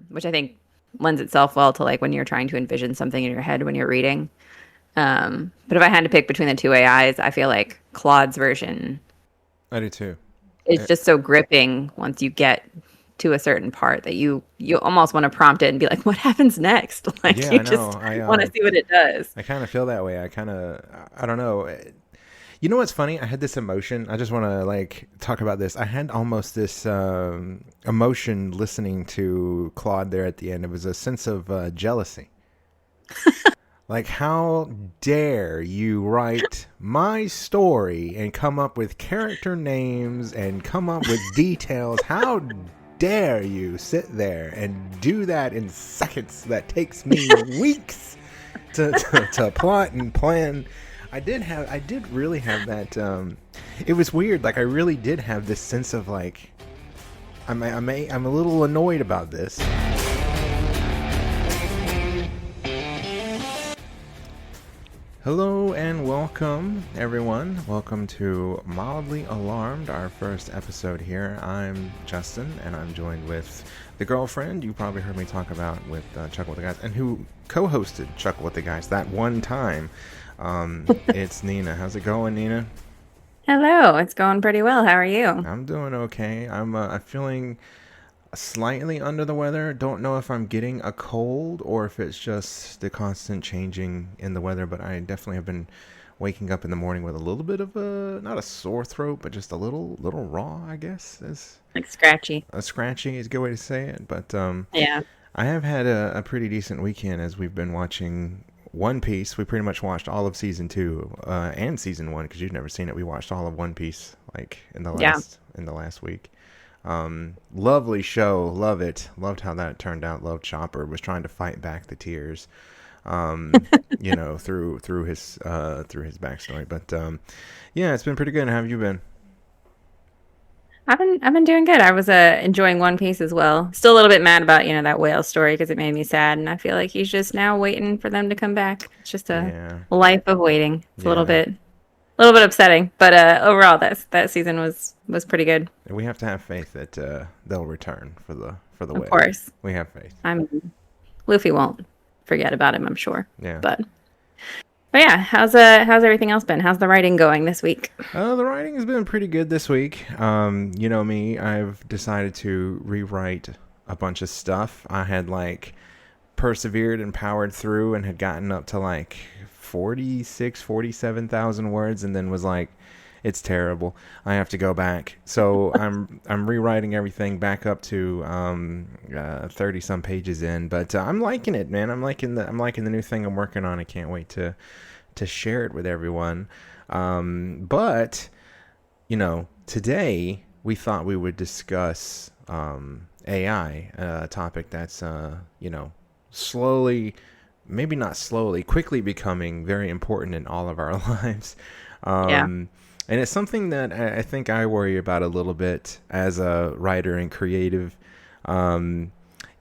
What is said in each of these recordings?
which I think lends itself well to like when you're trying to envision something in your head when you're reading. But if I had to pick between the two AIs, I feel like Claude's version I do too. is Uh, just so gripping once you get to a certain part that you almost want to prompt it and be like, what happens next? Like Yeah, you I know. just want to see what it does. I kind of feel that way. I don't know. You know what's funny? I had this emotion. I just want to like talk about this. I had almost this emotion listening to Claude there at the end. It was a sense of jealousy. Like, how dare you write my story and come up with character names and come up with details? How dare you sit there and do that in seconds? That takes me weeks to plot and plan. I did really have that. It was weird. Like, I really did have this sense of like, I'm a little annoyed about this. Hello and welcome, everyone. Welcome to Mildly Alarmed, our first episode here. I'm Justin, and I'm joined with the girlfriend you probably heard me talk about with Chuckle with the Guys, and who co-hosted Chuckle with the Guys that one time. It's Nina. How's it going, Nina? Hello, it's going pretty well. How are you? I'm doing okay. I'm feeling slightly under the weather. Don't know if I'm getting a cold or if it's just the constant changing in the weather, but I definitely have been waking up in the morning with a little bit of a not a sore throat, but just a little raw, I guess. Is Like scratchy. a scratchy is a good way to say it. But Yeah. I have had a pretty decent weekend as we've been watching One Piece. We pretty much watched all of season two and season one because you've never seen it. We watched all of One Piece like Yeah. in the last week. Lovely show. Love it. Loved how that turned out. Loved Chopper was trying to fight back the tears. Through his backstory. But yeah, it's been pretty good. How have you been? I've been doing good. I was enjoying One Piece as well. Still a little bit mad about, that whale story because it made me sad and I feel like he's just now waiting for them to come back. It's just a Yeah, life of waiting. It's yeah. a little bit upsetting, but overall that season was pretty good. We have to have faith that they'll return for the Of whale. course. We have faith. Luffy won't forget about him, I'm sure. Yeah. But yeah, how's everything else been? How's the writing going this week? The writing has been pretty good this week. You know me, I've decided to rewrite a bunch of stuff. I had like persevered and powered through and had gotten up to like 47,000 words and then was like, it's terrible. I have to go back. So I'm rewriting everything back up to 30 some pages in, but I'm liking it, man. I'm liking the new thing I'm working on. I can't wait to share it with everyone. But today we thought we would discuss AI, a topic that's slowly, maybe not slowly, quickly becoming very important in all of our lives. Yeah. Um, and it's something that I think I worry about a little bit as a writer and creative. Um,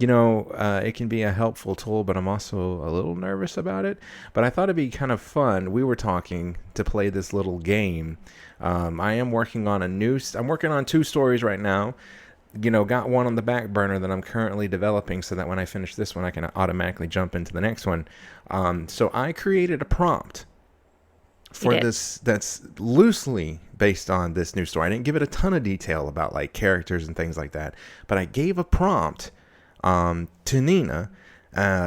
it can be a helpful tool, but I'm also a little nervous about it. But I thought it'd be kind of fun. We were talking to play this little game. I'm working on two stories right now. Got one on the back burner that I'm currently developing so that when I finish this one, I can automatically jump into the next one. So I created a prompt You for did. this that's loosely based on this new story. I didn't give it a ton of detail about like characters and things like that, but I gave a prompt to Nina.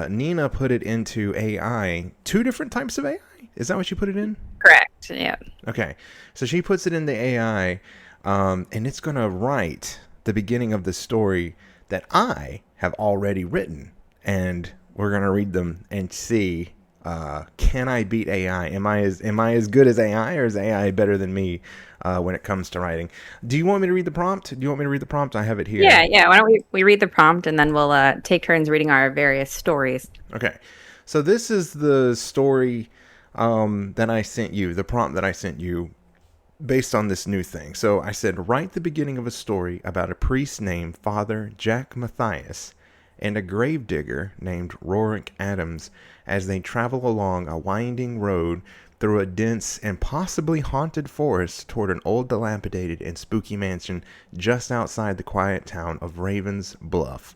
Nina put it into AI, two different types of AI. Is that what you put it in? Correct. Yeah. Okay. So she puts it in the AI, and it's going to write the beginning of the story that I have already written. And we're going to read them and see, can I beat AI? Am I as good as AI, or is AI better than me when it comes to writing? Do you want me to read the prompt? Do you want me to read the prompt? I have it Yeah, here. yeah. Why don't we read the prompt and then we'll take turns reading our various stories. Okay. So this is the story that I sent you, the prompt that I sent you based on this new thing. So I said, write the beginning of a story about a priest named Father Jack Matthias and a gravedigger named Rorick Adams as they travel along a winding road through a dense and possibly haunted forest toward an old, dilapidated, and spooky mansion just outside the quiet town of Ravens Bluff.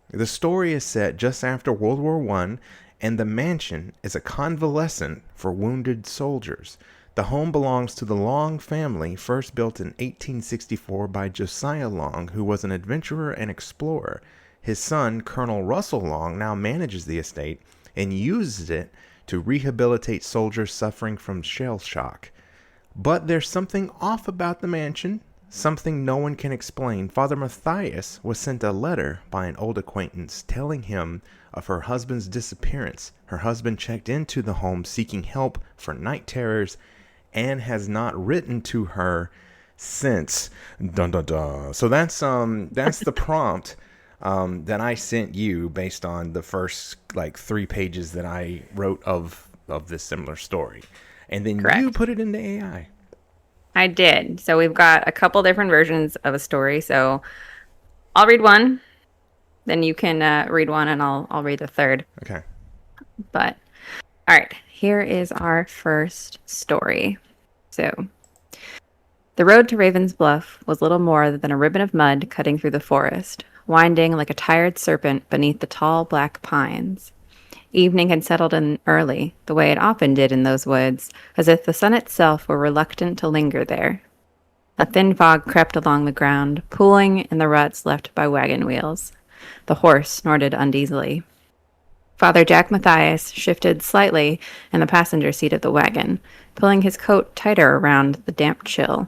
The story is set just after World War I, and the mansion is a convalescent for wounded soldiers. The home belongs to the Long family, first built in 1864 by Josiah Long, who was an adventurer and explorer. His son, Colonel Russell Long, now manages the estate and uses it to rehabilitate soldiers suffering from shell shock. But there's something off about the mansion, something no one can explain. Father Matthias was sent a letter by an old acquaintance telling him of her husband's disappearance. Her husband checked into the home seeking help for night terrors and has not written to her since. Dun dun dun. So that's the prompt that I sent you based on the first like 3 pages that I wrote of this similar story. And then you Correct. put it into AI. I did. So we've got a couple different versions of a story. So I'll read one, then you can read one, and I'll read the third. Okay. But all right, here is our first story. So the road to Raven's Bluff was little more than a ribbon of mud cutting through the forest, winding like a tired serpent beneath the tall black pines. Evening had settled in early, the way it often did in those woods, as if the sun itself were reluctant to linger there. A thin fog crept along the ground, pooling in the ruts left by wagon wheels. The horse snorted uneasily. Father Jack Matthias shifted slightly in the passenger seat of the wagon, pulling his coat tighter around the damp chill.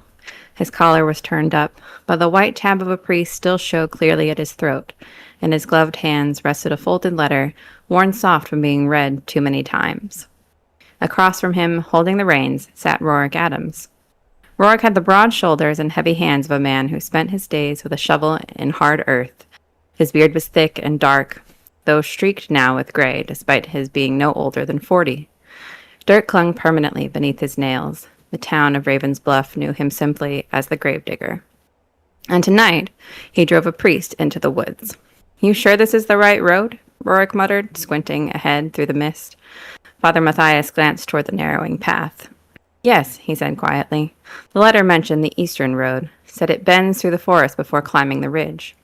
His collar was turned up, but the white tab of a priest still showed clearly at his throat. In his gloved hands rested a folded letter, worn soft from being read too many times. Across from him, holding the reins, sat Rorik Adams. Rorik had the broad shoulders and heavy hands of a man who spent his days with a shovel in hard earth. His beard was thick and dark, though streaked now with gray, despite his being no older than 40. Dirt clung permanently beneath his nails. The town of Raven's Bluff knew him simply as the gravedigger. And tonight, he drove a priest into the woods. "You sure this is the right road?" Rorik muttered, squinting ahead through the mist. Father Matthias glanced toward the narrowing path. "Yes," he said quietly. "The letter mentioned the eastern road, said it bends through the forest before climbing the ridge."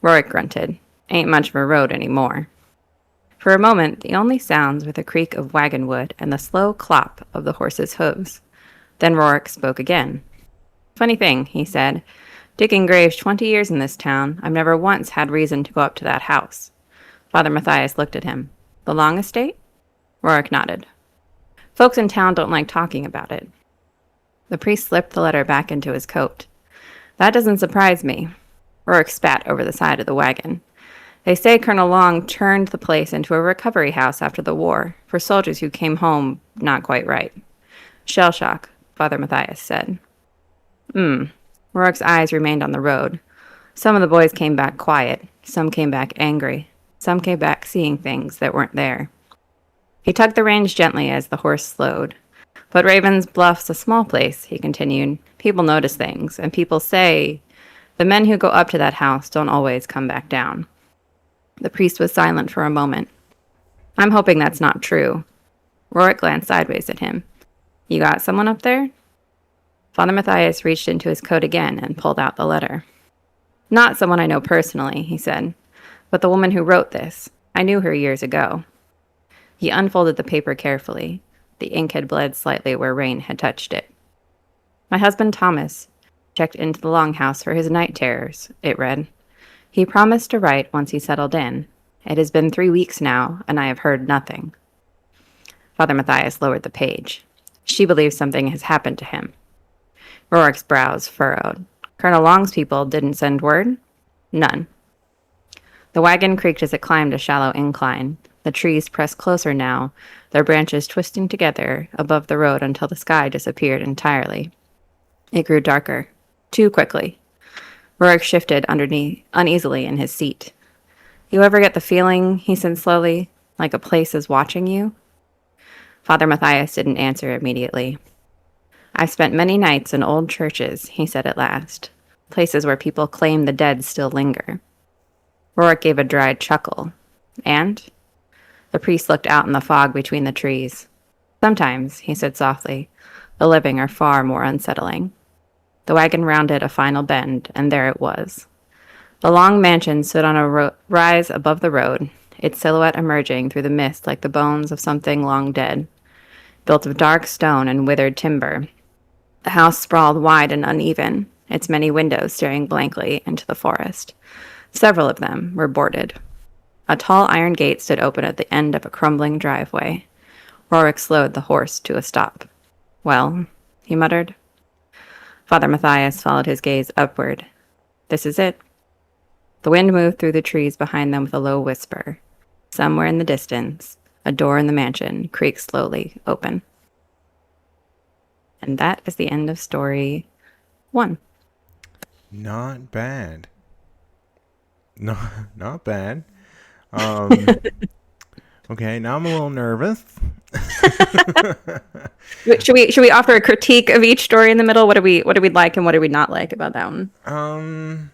Rorik grunted. "Ain't much of a road anymore." For a moment, the only sounds were the creak of wagon wood and the slow clop of the horse's hooves. Then Rorik spoke again. "Funny thing," he said. "Digging graves 20 years in this town, I've never once had reason to go up to that house." Father Matthias looked at him. "The Long estate?" Rorik nodded. "Folks in town don't like talking about it." The priest slipped the letter back into his coat. "That doesn't surprise me." Rorik spat over the side of the wagon. "They say Colonel Long turned the place into a recovery house after the war, for soldiers who came home not quite right." "Shell shock," Father Matthias said. Rorik's eyes remained on the road. Some of the boys came back quiet. Some came back angry. Some came back seeing things that weren't there. He tugged the reins gently as the horse slowed. "But Raven's Bluff's a small place," he continued. "People notice things, and people say the men who go up to that house don't always come back down." The priest was silent for a moment. "I'm hoping that's not true." Rorik glanced sideways at him. "You got someone up there?" Father Matthias reached into his coat again and pulled out the letter. "Not someone I know personally," he said, "but the woman who wrote this. I knew her years ago." He unfolded the paper carefully. The ink had bled slightly where rain had touched it. "My husband Thomas checked into the Longhouse for his night terrors," it read. "He promised to write once he settled in. It has been 3 weeks now, and I have heard nothing." Father Matthias lowered the page. "She believes something has happened to him." Rorik's brows furrowed. "Colonel Long's people didn't send word?" "None." The wagon creaked as it climbed a shallow incline. The trees pressed closer now, their branches twisting together above the road until the sky disappeared entirely. It grew darker. Too quickly. Rorik shifted uneasily in his seat. "You ever get the feeling," he said slowly, "like a place is watching you?" Father Matthias didn't answer immediately. "I've spent many nights in old churches," he said at last, "places where people claim the dead still linger." Rorik gave a dry chuckle. "And?" The priest looked out in the fog between the trees. "Sometimes," he said softly, "the living are far more unsettling." The wagon rounded a final bend, and there it was. The long mansion stood on a rise above the road, its silhouette emerging through the mist like the bones of something long dead. Built of dark stone and withered timber, the house sprawled wide and uneven, its many windows staring blankly into the forest. Several of them were boarded. A tall iron gate stood open at the end of a crumbling driveway. Rorik slowed the horse to a stop. Well, he muttered. Father Matthias followed his gaze upward. This is it. The wind moved through the trees behind them with a low whisper. Somewhere in the distance, a door in the mansion creaked slowly open. And that is the end of story 1. Not bad. No, not bad. Um, okay, now I'm a little nervous. Should we offer a critique of each story in the middle? What do we like and what do we not like about that one? Um,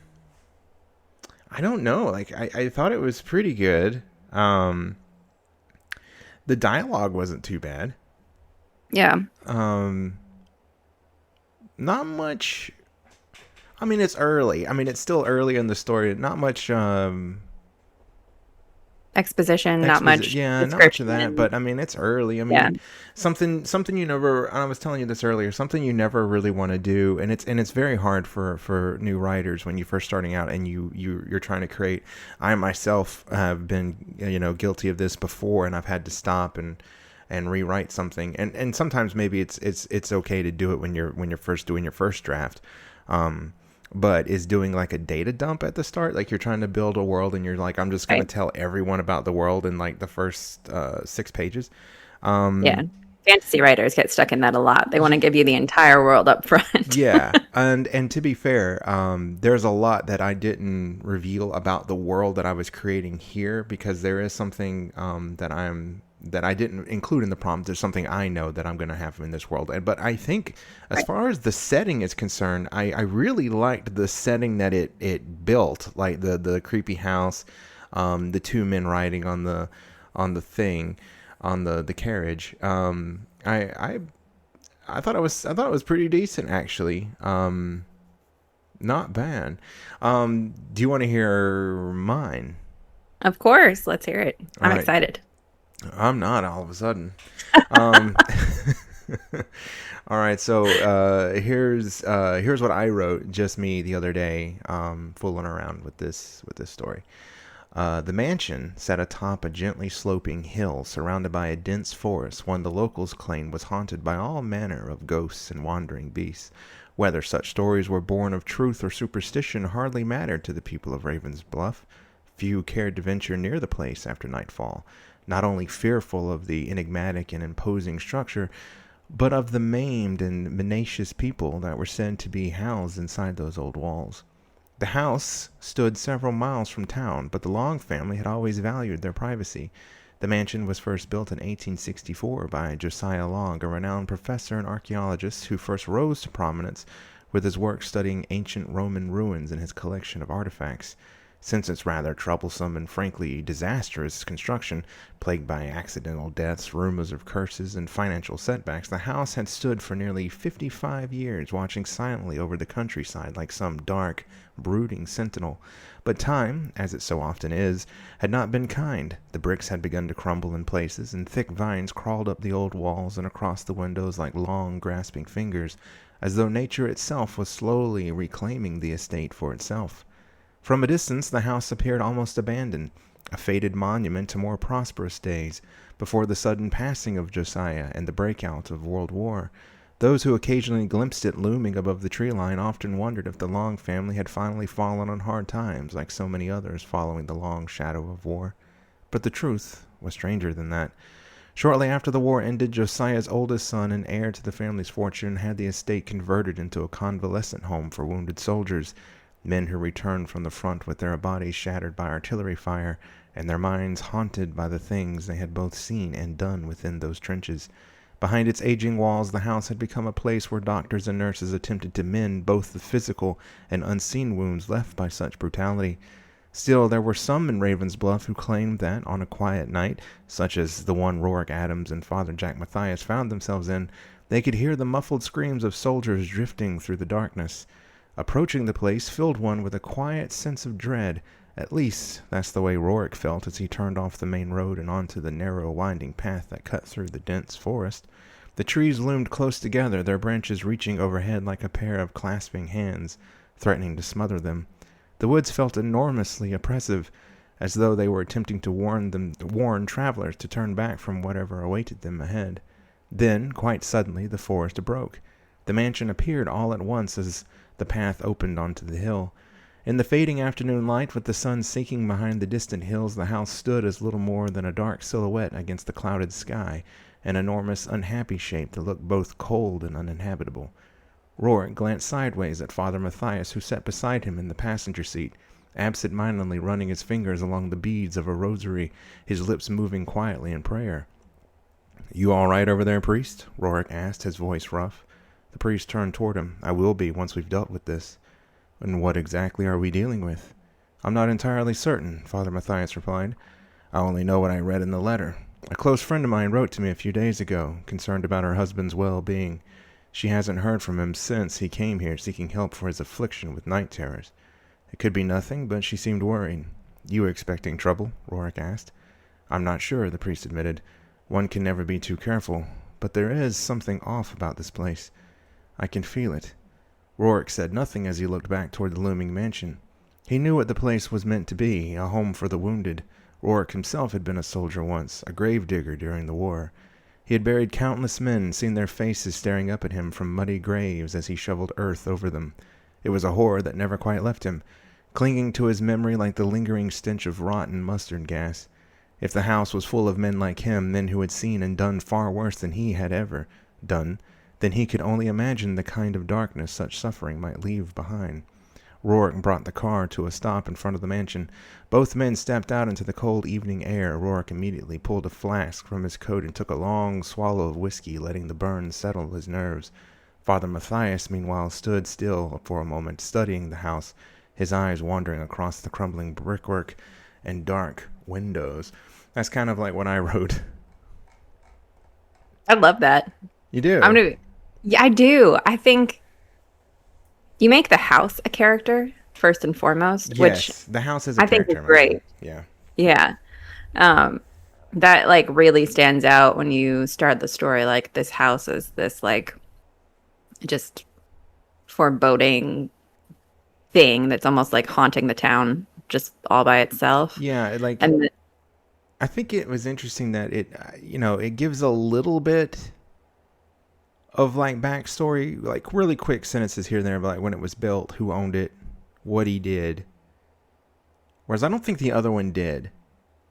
I don't know. Like, I thought it was pretty good. Um, the dialogue wasn't too bad. Yeah. Um, not much. I mean, it's early. I mean, it's still early in the story. Not much. Exposition, not much Yeah, not much of that, description. but I mean, it's early. I Yeah. mean, something you never. I was telling you this earlier. Something you never really want to do, and it's very hard for new writers when you're first starting out and you're trying to create. I myself have been guilty of this before, and I've had to stop and rewrite something, and sometimes maybe it's okay to do it when you're first doing your first draft. But is doing like a data dump at the start, like you're trying to build a world and you're like, I'm just going to Right. tell everyone about the world in like the first 6 pages. Yeah. um Fantasy writers get stuck in that a lot. They want to give you the entire world up front. yeah, and to be fair, there's a lot that I didn't reveal about the world that I was creating here, because there is something that I didn't include in the prompt. There's something I know that I'm going to have in this world. But I think as Right. far as the setting is concerned, I really liked the setting that it built, like the creepy house, the two men riding on the thing, on the carriage. I thought it was pretty decent, actually. Not bad. Do you want to hear mine? Of course. Let's hear it. All I'm right. excited. I'm not all of a sudden. Um, all right. So here's what I wrote, just me the other day, fooling around with this story. The mansion sat atop a gently sloping hill surrounded by a dense forest one the locals claimed was haunted by all manner of ghosts and wandering beasts. Whether such stories were born of truth or superstition hardly mattered to the people of Raven's Bluff. Few cared to venture near the place after nightfall, not only fearful of the enigmatic and imposing structure, but of the maimed and tenacious people that were said to be housed inside those old walls. The house stood several miles from town, but the Long family had always valued their privacy. The mansion was first built in 1864 by Josiah Long, a renowned professor and archaeologist who first rose to prominence with his work studying ancient Roman ruins and his collection of artifacts. Since its rather troublesome and frankly disastrous construction, plagued by accidental deaths, rumors of curses, and financial setbacks, the house had stood for nearly 55 years, watching silently over the countryside like some dark, brooding sentinel. But time, as it so often is, had not been kind. The bricks had begun to crumble in places, and thick vines crawled up the old walls and across the windows like long, grasping fingers, as though nature itself was slowly reclaiming the estate for itself. From a distance the house appeared almost abandoned, a faded monument to more prosperous days, before the sudden passing of Josiah and the breakout of World War. Those who occasionally glimpsed it looming above the tree line often wondered if the Long family had finally fallen on hard times, like so many others following the long shadow of war. But the truth was stranger than that. Shortly after the war ended, Josiah's oldest son and heir to the family's fortune had the estate converted into a convalescent home for wounded soldiers, men who returned from the front with their bodies shattered by artillery fire and their minds haunted by the things they had both seen and done within those trenches. Behind its aging walls, the house had become a place where doctors and nurses attempted to mend both the physical and unseen wounds left by such brutality. Still, there were some in Ravensbluff who claimed that, on a quiet night, such as the one Rorik Adams and Father Jack Matthias found themselves in, they could hear the muffled screams of soldiers drifting through the darkness. Approaching the place filled one with a quiet sense of dread. At least, that's the way Rourke felt as he turned off the main road and onto the narrow, winding path that cut through the dense forest. The trees loomed close together, their branches reaching overhead like a pair of clasping hands, threatening to smother them. The woods felt enormously oppressive, as though they were attempting to warn travelers to turn back from whatever awaited them ahead. Then, quite suddenly, the forest broke. The mansion appeared all at once as the path opened onto the hill. In the fading afternoon light, with the sun sinking behind the distant hills, the house stood as little more than a dark silhouette against the clouded sky, an enormous, unhappy shape that looked both cold and uninhabitable. Rourke glanced sideways at Father Matthias, who sat beside him in the passenger seat, absent-mindedly running his fingers along the beads of a rosary, his lips moving quietly in prayer. "You all right over there, priest?" Rourke asked, his voice rough. The priest turned toward him. "I will be, once we've dealt with this." "And what exactly are we dealing with?" "I'm not entirely certain," Father Matthias replied. "I only know what I read in the letter. A close friend of mine wrote to me a few days ago, concerned about her husband's well-being. She hasn't heard from him since he came here seeking help for his affliction with night terrors. It could be nothing, but she seemed worried." "You expecting trouble?" Rourke asked. "I'm not sure," the priest admitted. "One can never be too careful, but there is something off about this place. I can feel it." Rourke said nothing as he looked back toward the looming mansion. He knew what the place was meant to be, a home for the wounded. Rourke himself had been a soldier once, a grave digger during the war. He had buried countless men, seen their faces staring up at him from muddy graves as he shoveled earth over them. It was a horror that never quite left him, clinging to his memory like the lingering stench of rotten mustard gas. If the house was full of men like him, men who had seen and done far worse than he had ever done, then he could only imagine the kind of darkness such suffering might leave behind. Rourke brought the car to a stop in front of the mansion. Both men stepped out into the cold evening air. Rourke immediately pulled a flask from his coat and took a long swallow of whiskey, letting the burn settle his nerves. Father Matthias, meanwhile, stood still for a moment, studying the house, his eyes wandering across the crumbling brickwork and dark windows. That's kind of like what I wrote. I love that. You do? Yeah, I do. I think you make the house a character first and foremost, which Yes, the house is a I think is character in my mind. great. Yeah. Yeah. Um, that like really stands out when you start the story. Like this house is this like just foreboding thing that's almost like haunting the town just all by itself. Yeah, And I think it was interesting that it gives a little bit of like backstory, like really quick sentences here and there, about like when it was built, who owned it, what he did. Whereas I don't think the other one did.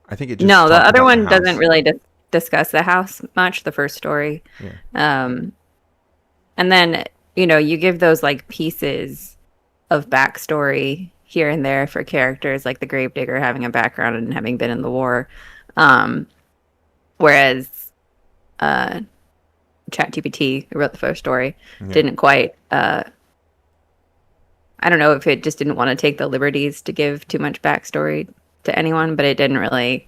I think it just no, the talked other about the one doesn't house. really discuss the house much, the first story. Yeah. Um, and then, you give those like pieces of backstory here and there for characters like the gravedigger having a background and having been in the war. Um, whereas uh, ChatGPT, who wrote the first story, Yeah. didn't quite. I don't know if it just didn't want to take the liberties to give too much backstory to anyone, but it didn't really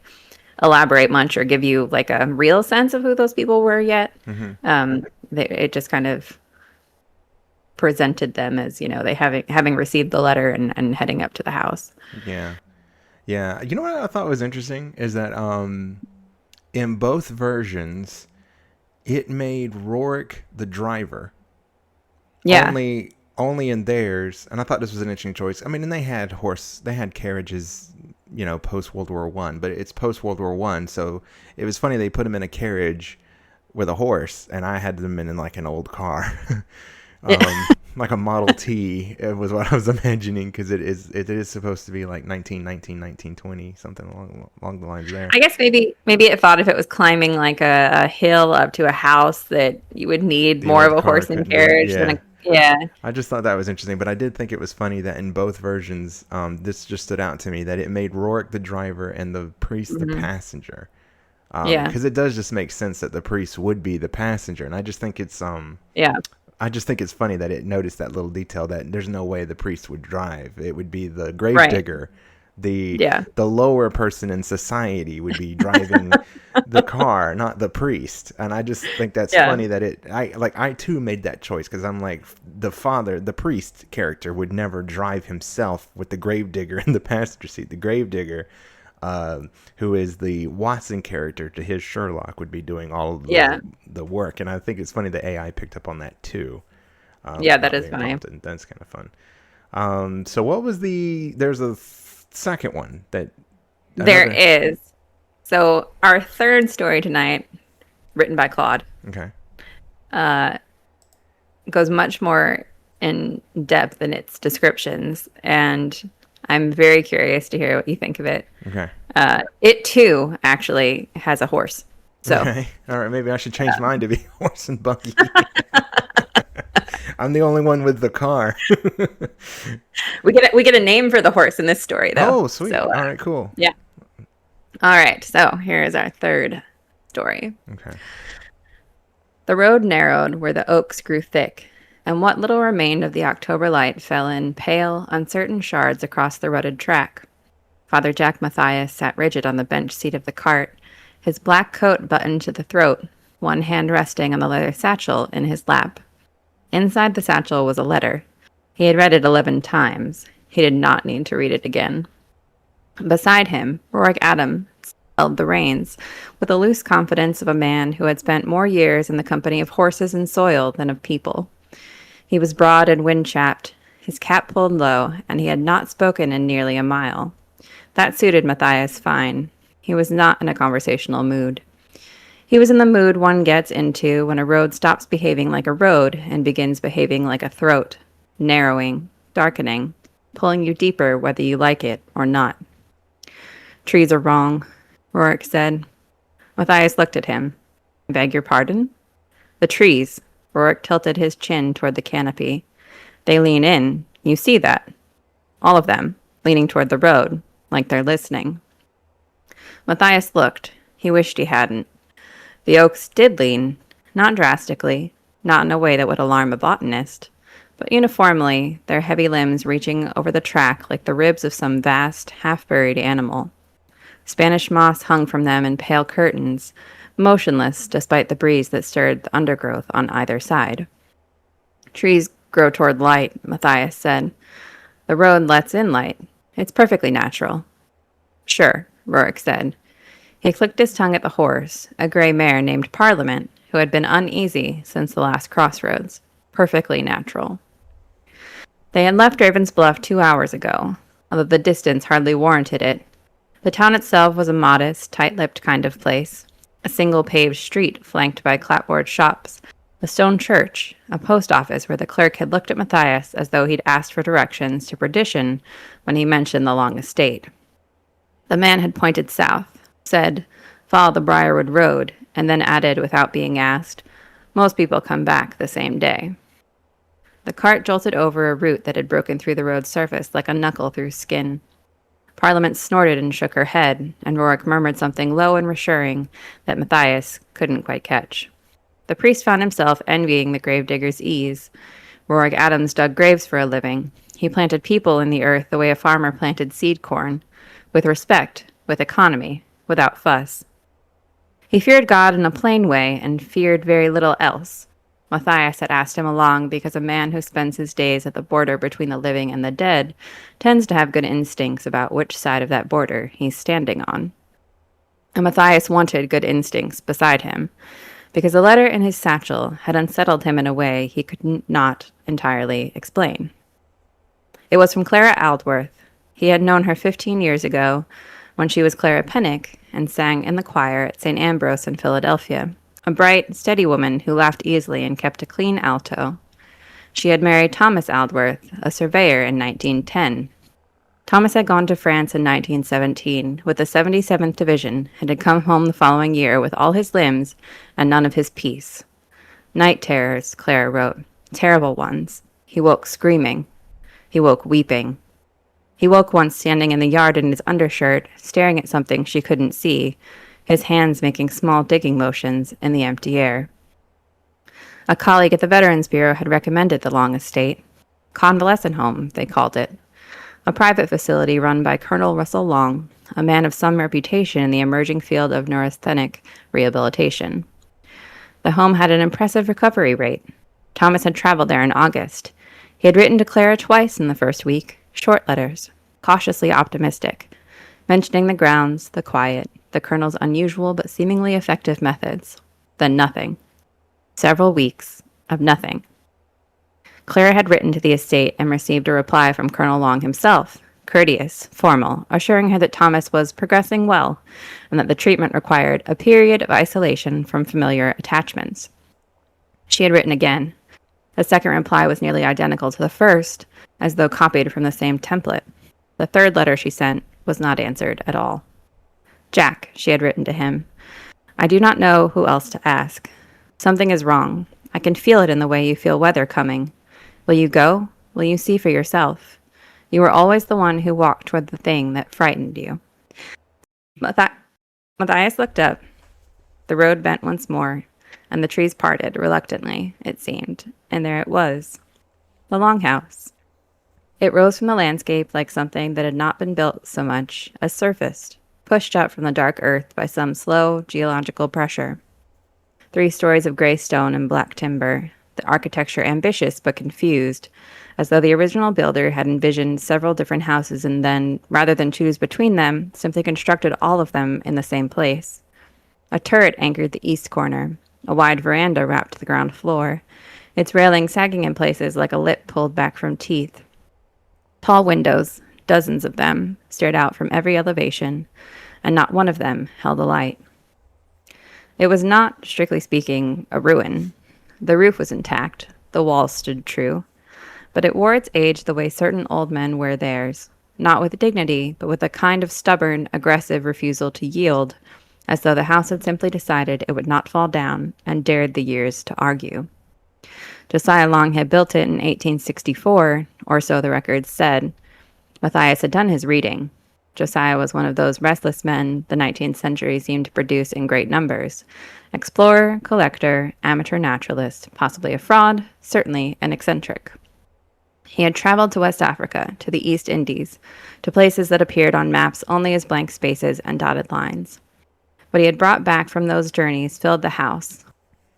elaborate much or give you like a real sense of who those people were yet. Mm-hmm. It just kind of presented them as they having received the letter and heading up to the house. Yeah. Yeah. You know what I thought was interesting is that in both versions, it made Rourke the driver. Yeah. Only in theirs, and I thought this was an interesting choice. I mean, and they had carriages, post World War One, but it's post World War One, so it was funny they put him in a carriage with a horse, and I had them in like an old car, like a Model T. It was what I was imagining, because it is supposed to be like 1919, 1920, something along the lines there. I guess maybe it thought if it was climbing like a hill up to a house that you would need The more of old a car horse and couldn't do it. carriage Yeah. than yeah. I just thought that was interesting, but I did think it was funny that in both versions, this just stood out to me, that it made Rourke the driver and the priest the Mm-hmm. passenger. Yeah. Because it does just make sense that the priest would be the passenger, and I just think it's Yeah. I just think it's funny that it noticed that little detail, that there's no way the priest would drive. It would be the Right. gravedigger The Yeah. the lower person in society would be driving the car, not the priest. And I just think that's Yeah. funny that I too made that choice because I'm like the priest character would never drive himself with the gravedigger in the passenger seat. The gravedigger, who is the Watson character to his Sherlock, would be doing all of Yeah. the work. And I think it's funny the AI picked up on that too, Yeah, that not is being funny. involved in. That's kind of fun. So what was there's a second one that There another. is. So our third story tonight, written by Claude, Okay. goes much more in depth in its descriptions, and I'm very curious to hear what you think of it. Okay. It too actually has a horse. So Okay. All right. Maybe I should change mine to be horse and buggy. I'm the only one with the car. we get a name for the horse in this story though. Oh, So sweet. All right. Cool. yeah. All right. So here is our third story. Okay. The road narrowed where the oaks grew thick, and what little remained of the October light fell in pale, uncertain shards across the rutted track. Father Jack Matthias sat rigid on the bench seat of the cart, his black coat buttoned to the throat, one hand resting on the leather satchel in his lap. Inside the satchel was a letter. He had read it 11 times. He did not need to read it again. Beside him, Rourke Adams held the reins, with the loose confidence of a man who had spent more years in the company of horses and soil than of people. He was broad and wind-chapped, his cap pulled low, and he had not spoken in nearly a mile. That suited Matthias fine. He was not in a conversational mood. He was in the mood one gets into when a road stops behaving like a road and begins behaving like a throat, narrowing, darkening, pulling you deeper whether you like it or not. Trees are wrong, Rourke said. Matthias looked at him. I beg your pardon? The trees. Rourke tilted his chin toward the canopy. They lean in. You see that. All of them, leaning toward the road, like they're listening. Matthias looked. He wished he hadn't. The oaks did lean, not drastically, not in a way that would alarm a botanist, but uniformly, their heavy limbs reaching over the track like the ribs of some vast, half-buried animal. Spanish moss hung from them in pale curtains, motionless despite the breeze that stirred the undergrowth on either side. Trees grow toward light, Matthias said. The road lets in light. It's perfectly natural. Sure, Rourke said. He clicked his tongue at the horse, a gray mare named Parliament, who had been uneasy since the last crossroads. Perfectly natural. They had left Raven's Bluff 2 hours ago, although the distance hardly warranted it. The town itself was a modest, tight-lipped kind of place, a single paved street flanked by clapboard shops, a stone church, a post office where the clerk had looked at Matthias as though he'd asked for directions to perdition when he mentioned the long estate. The man had pointed south, said, "Follow the Briarwood Road," and then added without being asked, "Most people come back the same day." The cart jolted over a root that had broken through the road's surface like a knuckle through skin. Parliament snorted and shook her head, and Rourke murmured something low and reassuring that Matthias couldn't quite catch. The priest found himself envying the gravedigger's ease. Rourke Adams dug graves for a living. He planted people in the earth the way a farmer planted seed corn, with respect, with economy, without fuss. He feared God in a plain way and feared very little else. Matthias had asked him along because a man who spends his days at the border between the living and the dead tends to have good instincts about which side of that border he's standing on. And Matthias wanted good instincts beside him, because the letter in his satchel had unsettled him in a way he could not entirely explain. It was from Clara Aldworth. He had known her 15 years ago when she was Clara Pennick and sang in the choir at St. Ambrose in Philadelphia, a bright, steady woman who laughed easily and kept a clean alto. She had married Thomas Aldworth, a surveyor, in 1910. Thomas had gone to France in 1917 with the 77th Division and had come home the following year with all his limbs and none of his peace. Night terrors, Clara wrote. Terrible ones. He woke screaming. He woke weeping. He woke once standing in the yard in his undershirt, staring at something she couldn't see, his hands making small digging motions in the empty air. A colleague at the Veterans Bureau had recommended the long estate. Convalescent home, they called it. a private facility run by Colonel Russell Long, a man of some reputation in the emerging field of neurasthenic rehabilitation. The home had an impressive recovery rate. Thomas had traveled there in August. He had written to Clara twice in the first week, short letters, cautiously optimistic, mentioning the grounds, the quiet, the colonel's unusual but seemingly effective methods. Then nothing. Several weeks of nothing. Clara had written to the estate and received a reply from Colonel Long himself, courteous, formal, assuring her that Thomas was progressing well and that the treatment required a period of isolation from familiar attachments. She had written again. The second reply was nearly identical to the first, as though copied from the same template. The third letter she sent was not answered at all. Jack, she had written to him, I do not know who else to ask. Something is wrong. I can feel it in the way you feel weather coming. Will you go? Will you see for yourself? You were always the one who walked toward the thing that frightened you. Matthias looked up. The road bent once more, and the trees parted, reluctantly, it seemed, and there it was. The longhouse. It rose from the landscape like something that had not been built so much as surfaced, pushed up from the dark earth by some slow geological pressure. 3 stories of gray stone and black timber, the architecture ambitious but confused, as though the original builder had envisioned several different houses and then, rather than choose between them, simply constructed all of them in the same place. A turret anchored the east corner. A wide veranda wrapped the ground floor, its railing sagging in places like a lip pulled back from teeth. Tall windows, dozens of them, stared out from every elevation, and not one of them held a light. It was not, strictly speaking, a ruin. The roof was intact, the walls stood true, but it wore its age the way certain old men wear theirs, not with dignity, but with a kind of stubborn, aggressive refusal to yield, as though the house had simply decided it would not fall down and dared the years to argue. Josiah Long had built it in 1864, or so the records said. Matthias had done his reading. Josiah was one of those restless men the 19th century seemed to produce in great numbers. Explorer, collector, amateur naturalist, possibly a fraud, certainly an eccentric. He had traveled to West Africa, to the East Indies, to places that appeared on maps only as blank spaces and dotted lines. What he had brought back from those journeys filled the house.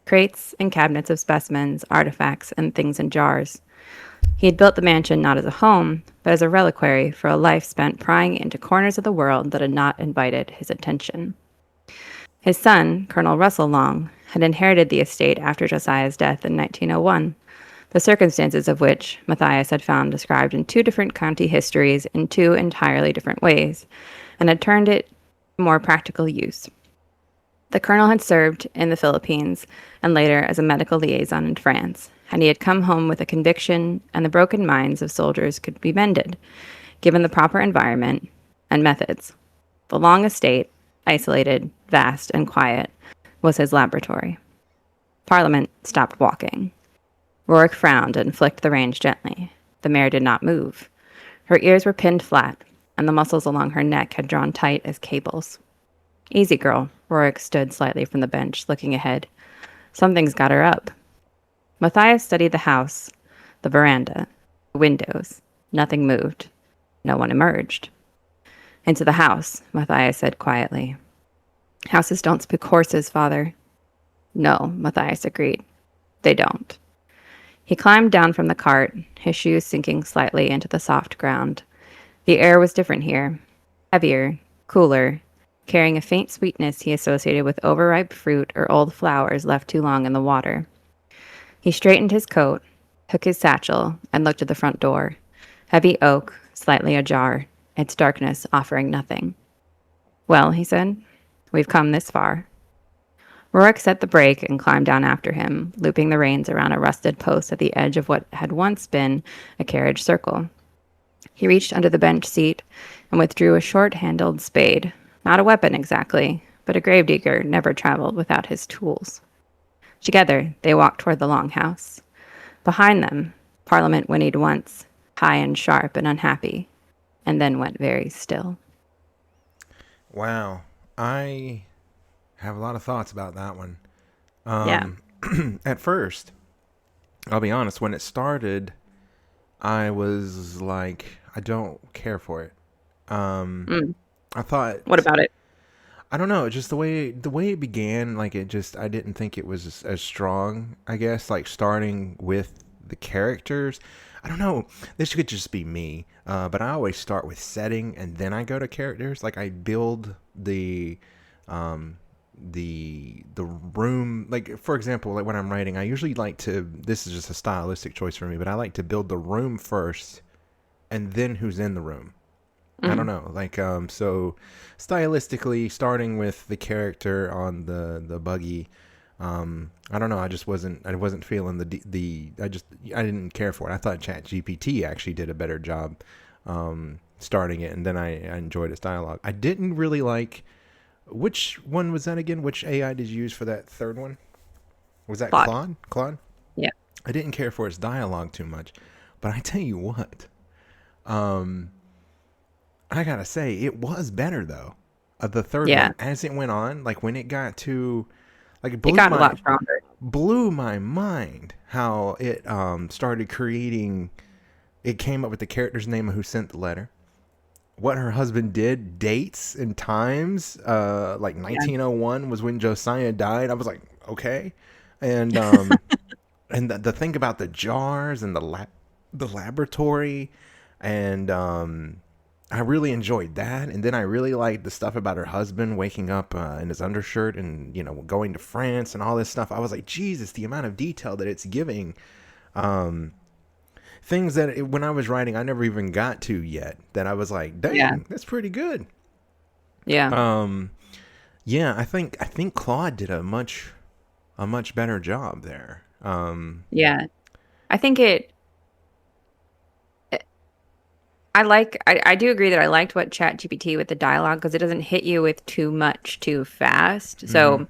Crates and cabinets of specimens, artifacts, and things in jars. He had built the mansion not as a home, but as a reliquary for a life spent prying into corners of the world that had not invited his attention. His son, Colonel Russell Long, had inherited the estate after Josiah's death in 1901, the circumstances of which Matthias had found described in 2 different county histories in 2 entirely different ways, and had turned it to more practical use. The colonel had served in the Philippines and later as a medical liaison in France, and he had come home with a conviction and the broken minds of soldiers could be mended, given the proper environment and methods. The Long estate, isolated, vast, and quiet, was his laboratory. Parliament stopped walking. Rourke frowned and flicked the reins gently. The mare did not move. Her ears were pinned flat, and the muscles along her neck had drawn tight as cables. Easy, girl. Rourke stood slightly from the bench, looking ahead. Something's got her up. Matthias studied the house, the veranda, the windows. Nothing moved. No one emerged. Into the house, Matthias said quietly. Houses don't spook horses, father. No, Matthias agreed. They don't. He climbed down from the cart, his shoes sinking slightly into the soft ground. The air was different here. Heavier, cooler, carrying a faint sweetness he associated with overripe fruit or old flowers left too long in the water. He straightened his coat, took his satchel, and looked at the front door. Heavy oak, slightly ajar, its darkness offering nothing. Well, he said, we've come this far. Rourke set the brake and climbed down after him, looping the reins around a rusted post at the edge of what had once been a carriage circle. He reached under the bench seat and withdrew a short-handled spade. Not a weapon exactly, but a gravedigger never traveled without his tools. Together, they walked toward the longhouse. Behind them, Parliament whinnied once, high and sharp and unhappy, and then went very still. Wow. I have a lot of thoughts about that one. Yeah. At first, I'll be honest, when it started, I was like, I don't care for it. Um, Mm. I thought What about it? I don't know, just the way it began, like it just I didn't think it was as strong, I guess, like starting with the characters. I don't know. This could just be me, but I always start with setting and then I go to characters. Like I build um, the room. Like for example, like when I'm writing, I usually like to. This is just a stylistic choice for me, but I like to build the room first and then who's in the room. I don't Mm. know. Like so stylistically starting with the character on the buggy. I don't know. I wasn't feeling I didn't care for it. I thought ChatGPT actually did a better job starting it, and then I enjoyed its dialogue. I didn't really like which one was that again? Which AI did you use for that third one? Was that Claude. Claude? Claude? Yeah. I didn't care for its dialogue too much, but I tell you what, um, I gotta say it was better though. The third Yeah. one, as it went on, like when it got to, like it It got a lot stronger. blew my mind how it started creating. It came up with the character's name of who sent the letter, what her husband did, dates and times. Like Yeah. 1901 was when Josiah died. I was like, okay, and and the thing about the jars and the laboratory, and I really enjoyed that. And then I really liked the stuff about her husband waking up in his undershirt and going to France and all this stuff. I was like, Jesus, the amount of detail that it's giving. Um, Things that when I was writing, I never even got to yet. That I was like, Yeah. dang, that's pretty good. Yeah. Um, yeah, I think Claude did a much better job there. Yeah. I think it I do agree that I liked what ChatGPT with the dialogue because it doesn't hit you with too much too fast. Mm-hmm. So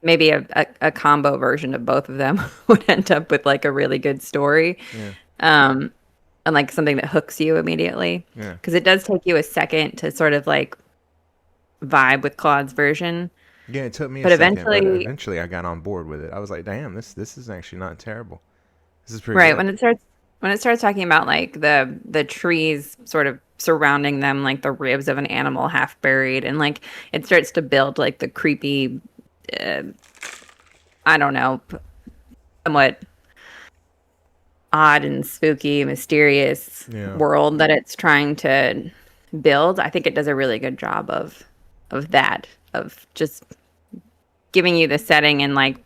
maybe a combo version of both of them would end up with like a really good story. Yeah, Um, and like something that hooks you immediately. yeah. Because it does take you a second to sort of like vibe with Claude's version. Yeah, it took me a But second, but eventually, eventually I got on board with it. I was like, damn, this is actually not terrible. This is pretty right, good. when it starts talking about like the trees sort of surrounding them, like the ribs of an animal half buried, and like it starts to build like the creepy, uh, I don't know, somewhat odd and spooky, mysterious Yeah. world that it's trying to build. I think it does a really good job of that, of just giving you the setting and like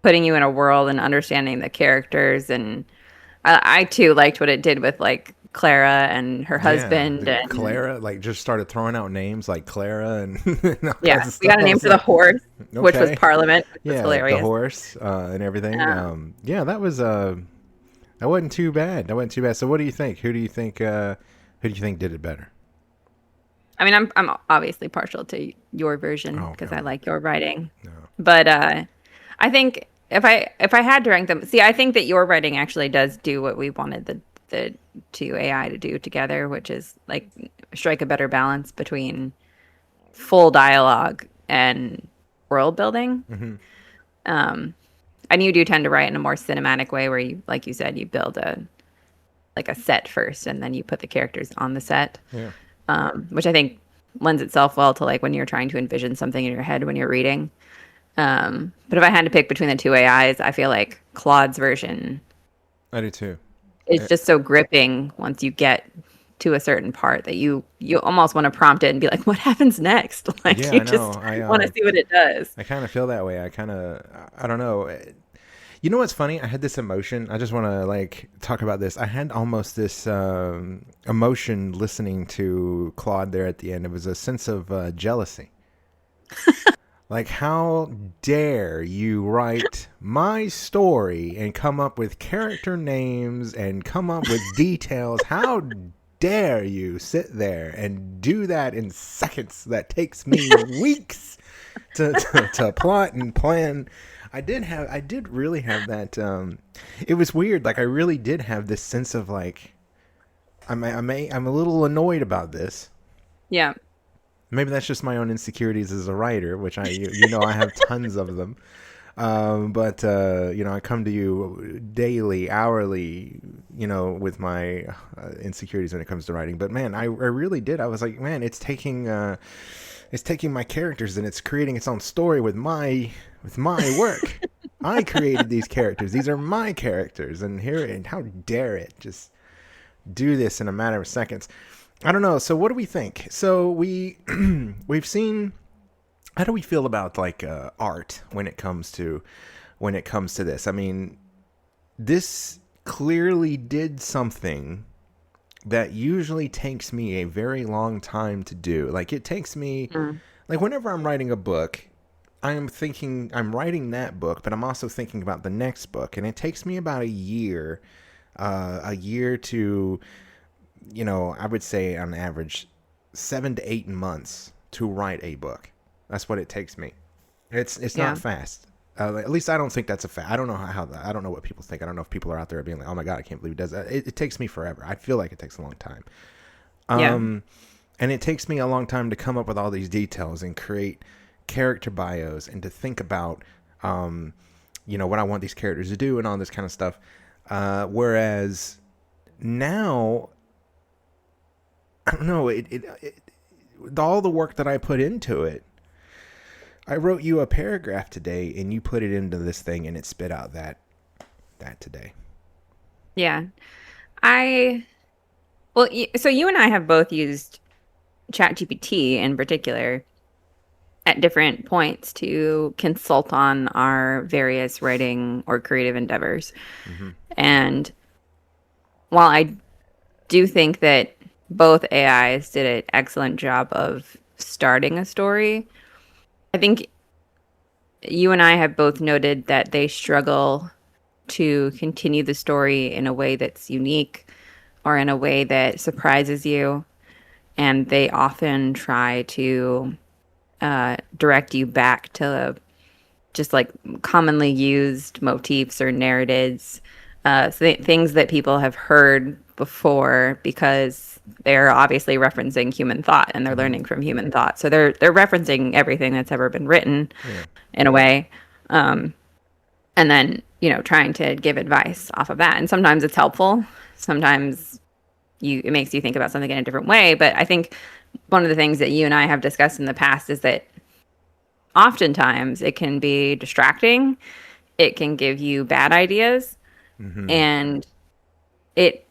putting you in a world and understanding the characters. And I too liked what it did with like Clara and her Yeah, husband. the And Clara like just started throwing out names like Clara and, and all kinds yeah, of we stuff. got a I name was for the like, horse, which was okay, Parliament, which was yeah, the hilarious. horse and everything. Um, Yeah, that wasn't too bad. That wasn't too bad. So, what do you think? Who do you think did it better? I mean, I'm obviously partial to your version Oh, because I come on, like your writing, no, but I think if I had to rank them, see, I think that your writing actually does do what we wanted the two AI to do together, which is like strike a better balance between full dialogue and world building. mm-hmm. Um, and you do tend to write in a more cinematic way, where you, like you said, you build a set first, and then you put the characters on the set, Yeah, which I think lends itself well to like when you're trying to envision something in your head when you're reading. But if I had to pick between the two AIs, I feel like Claude's version I do too. is Uh, just so gripping once you get to a certain part that you almost want to prompt it and be like, what happens next? Like Yeah, you I know. just want to see what it does. I kind of feel that way. I don't know. You know what's funny? I had this emotion. I just want to like talk about this. I had almost this emotion listening to Claude there at the end. It was a sense of jealousy. Like, how dare you write my story and come up with character names and come up with details? How dare you sit there and do that in seconds? That takes me weeks to plot and plan. I did really have that. It was weird. Like, I really did have this sense of like, I'm a little annoyed about this. Yeah. Maybe that's just my own insecurities as a writer, which I have tons of them. But I come to you daily, hourly, with my insecurities when it comes to writing. But man, I really did. I was like, man, it's taking my characters and it's creating its own story with my work. I created these characters. These are my characters, and how dare it just do this in a matter of seconds. I don't know. So what do we think? So we've seen. How do we feel about like art when it comes to this? I mean, this clearly did something that usually takes me a very long time to do. Like it takes me, Mm. like whenever I'm writing a book, I'm writing that book, but I'm also thinking about the next book, and it takes me about a year to, I would say on average 7 to 8 months to write a book. That's what it takes me. It's Yeah. not fast. At least I don't think that's a fact. I don't know I don't know what people think. I don't know if people are out there being like, "Oh my god, I can't believe he does that." It takes me forever. I feel like it takes a long time. Yeah. Um, and it takes me a long time to come up with all these details and create character bios and to think about, what I want these characters to do and all this kind of stuff. Whereas now, I don't know, all the work that I put into it, I wrote you a paragraph today and you put it into this thing and it spit out that today. Yeah. I, well, so you and I have both used ChatGPT in particular at different points to consult on our various writing or creative endeavors. Mm-hmm. And while I do think that both AIs did an excellent job of starting a story, I think you and I have both noted that they struggle to continue the story in a way that's unique or in a way that surprises you. And they often try to direct you back to just like commonly used motifs or narratives, things that people have heard before because they're obviously referencing human thought and they're Mm-hmm. learning from human thought. So they're referencing everything that's ever been written Yeah. in a way. And then, trying to give advice off of that. And sometimes it's helpful. Sometimes it makes you think about something in a different way. But I think one of the things that you and I have discussed in the past is that oftentimes it can be distracting. It can give you bad ideas, Mm-hmm. and it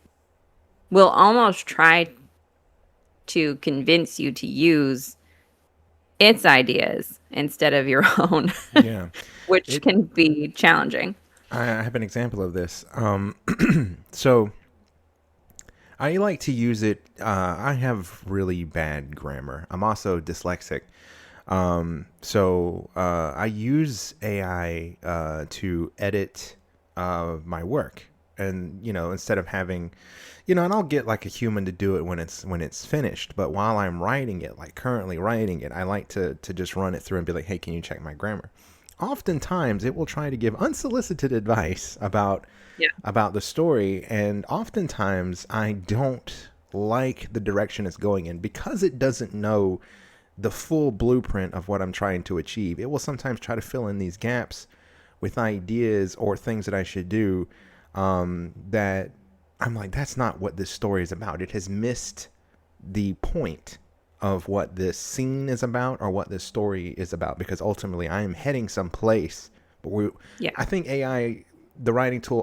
will almost try to convince you to use its ideas instead of your own, Yeah. which It. can be challenging. I have an example of this. So I like to use it. I have really bad grammar. I'm also dyslexic. So I use AI to edit my work, and instead of having, and I'll get like a human to do it when it's finished. But while I'm writing it, like currently writing it, I like to just run it through and be like, hey, can you check my grammar? Oftentimes, it will try to give unsolicited advice Yeah. about the story, and oftentimes I don't like the direction it's going in because it doesn't know the full blueprint of what I'm trying to achieve. It will sometimes try to fill in these gaps with ideas or things that I should do, that I'm like, that's not what this story is about. It has missed the point of what this scene is about or what this story is about, because ultimately I am heading someplace. But Yeah. I think AI, the writing tool,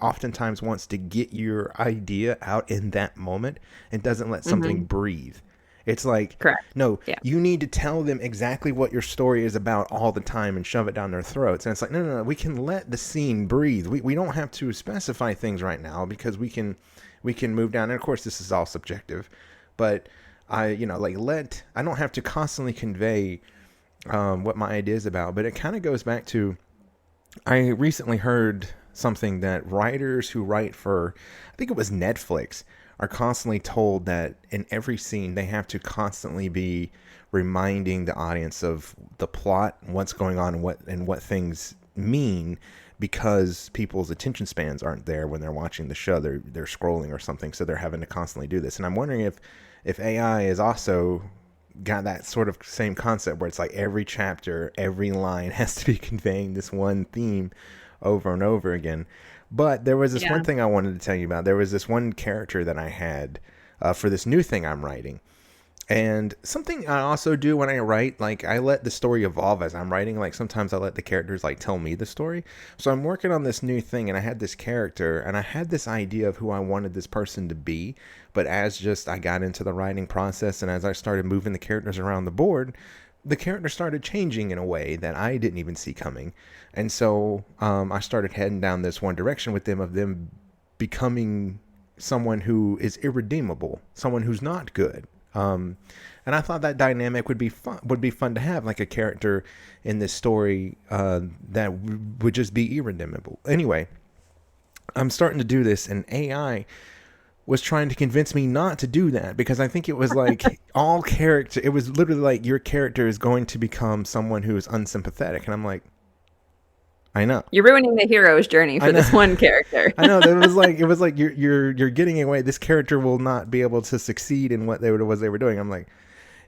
oftentimes wants to get your idea out in that moment and doesn't let something Hmm. breathe. It's like, Correct. no, Yeah. you need to tell them exactly what your story is about all the time and shove it down their throats. And it's like, no, no, no, we can let the scene breathe. We don't have to specify things right now because we can move down. And of course, this is all subjective, but I don't have to constantly convey what my idea is about. But it kind of goes back to, I recently heard something that writers who write for, I think it was Netflix, are constantly told that in every scene they have to constantly be reminding the audience of the plot, what's going on, and what things mean, because people's attention spans aren't there when they're watching the show. They're scrolling or something, so they're having to constantly do this. And I'm wondering if AI is also got that sort of same concept where it's like every chapter, every line has to be conveying this one theme over and over again. But there was this one Yeah. thing I wanted to tell you about. There was this one character that I had for this new thing I'm writing. And something I also do when I write, like I let the story evolve as I'm writing. Like sometimes I let the characters like tell me the story. So I'm working on this new thing and I had this character and I had this idea of who I wanted this person to be. But as just I got into the writing process and as I started moving the characters around the board, the character started changing in a way that I didn't even see coming. And so I started heading down this one direction with them of them becoming someone who is irredeemable, someone who's not good. And I thought that dynamic would be fun to have, like a character in this story that would just be irredeemable. Anyway, I'm starting to do this, and AI was trying to convince me not to do that because I think it was like all character. It was literally like your character is going to become someone who is unsympathetic, and I'm like, I know. You're ruining the hero's journey I for know. this one character. I know that it was like you're getting away. This character will not be able to succeed in what they were doing. I'm like,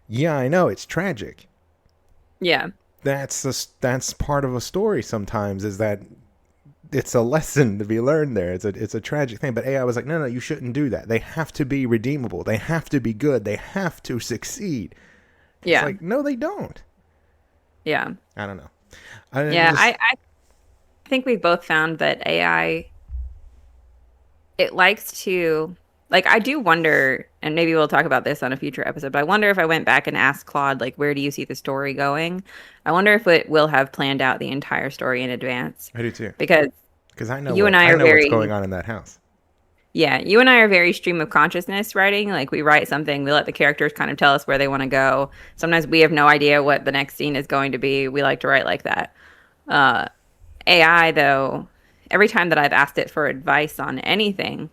yeah, I know it's tragic. Yeah. That's part of a story. Sometimes is that it's a lesson to be learned there. It's a tragic thing. But AI was like, no, you shouldn't do that. They have to be redeemable. They have to be good. They have to succeed. It's Yeah. like no, they don't. Yeah. I don't know. I Yeah. just I think we've both found that AI, it likes to, like, I do wonder, and maybe we'll talk about this on a future episode, but I wonder if I went back and asked Claude, like, where do you see the story going? I wonder if it will have planned out the entire story in advance. I do too Because because you and I I are know what's very, going on in that house. yeah, you and I are very stream of consciousness writing. Like, we write something, we let the characters kind of tell us where they want to go. Sometimes we have no idea what the next scene is going to be. We like to write like that. Uh, AI, though, every time that I've asked it for advice on anything,